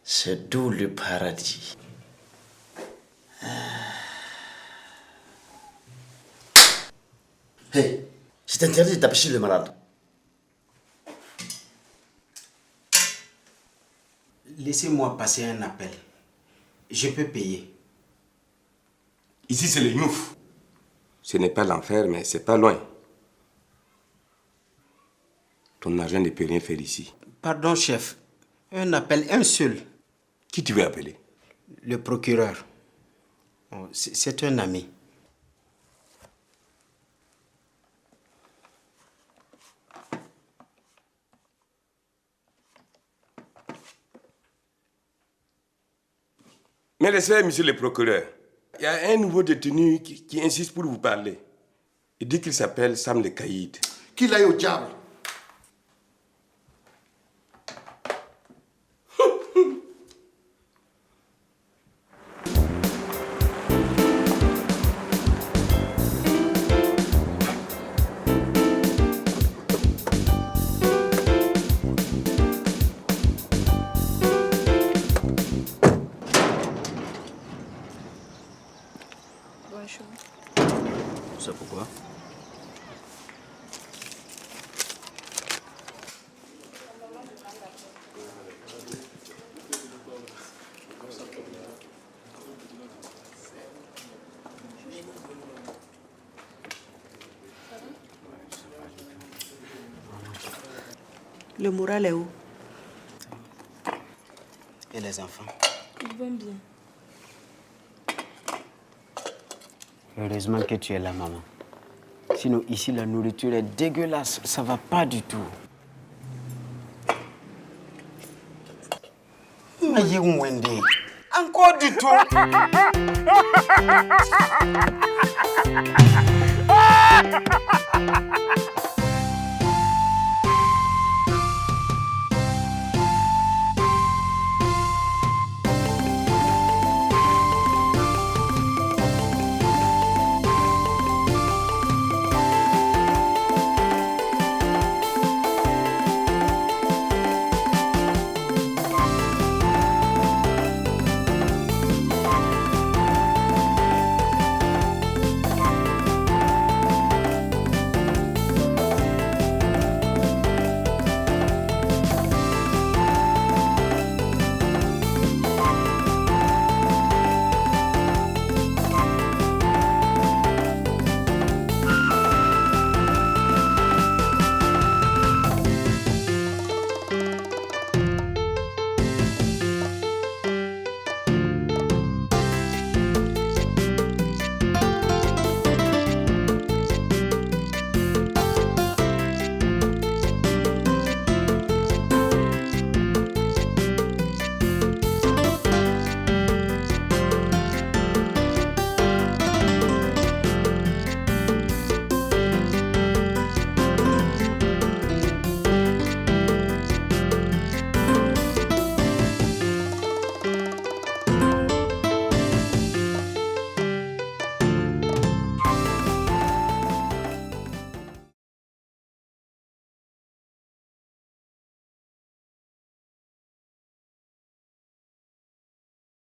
C'est d'où le paradis. Hey, c'est interdit de taper sur le malade. Laissez-moi passer un appel. Je peux payer. Ici, c'est le Youf. Ce n'est pas l'enfer, mais c'est pas loin. Ton argent ne peut rien faire ici. Pardon, chef. Un appel, un seul. Qui tu veux appeler? Le procureur. Oh, c'est un ami. Mais laissez, monsieur le procureur. Il y a un nouveau détenu qui insiste pour vous parler. Il dit qu'il s'appelle Sam le caïd. Qu'il aille au diable. C'est pourquoi? Le moral est où? Et les enfants? Ils vont bien. Heureusement que tu es là, maman. Sinon, ici, la nourriture est dégueulasse. Ça va pas du tout. Encore du tout.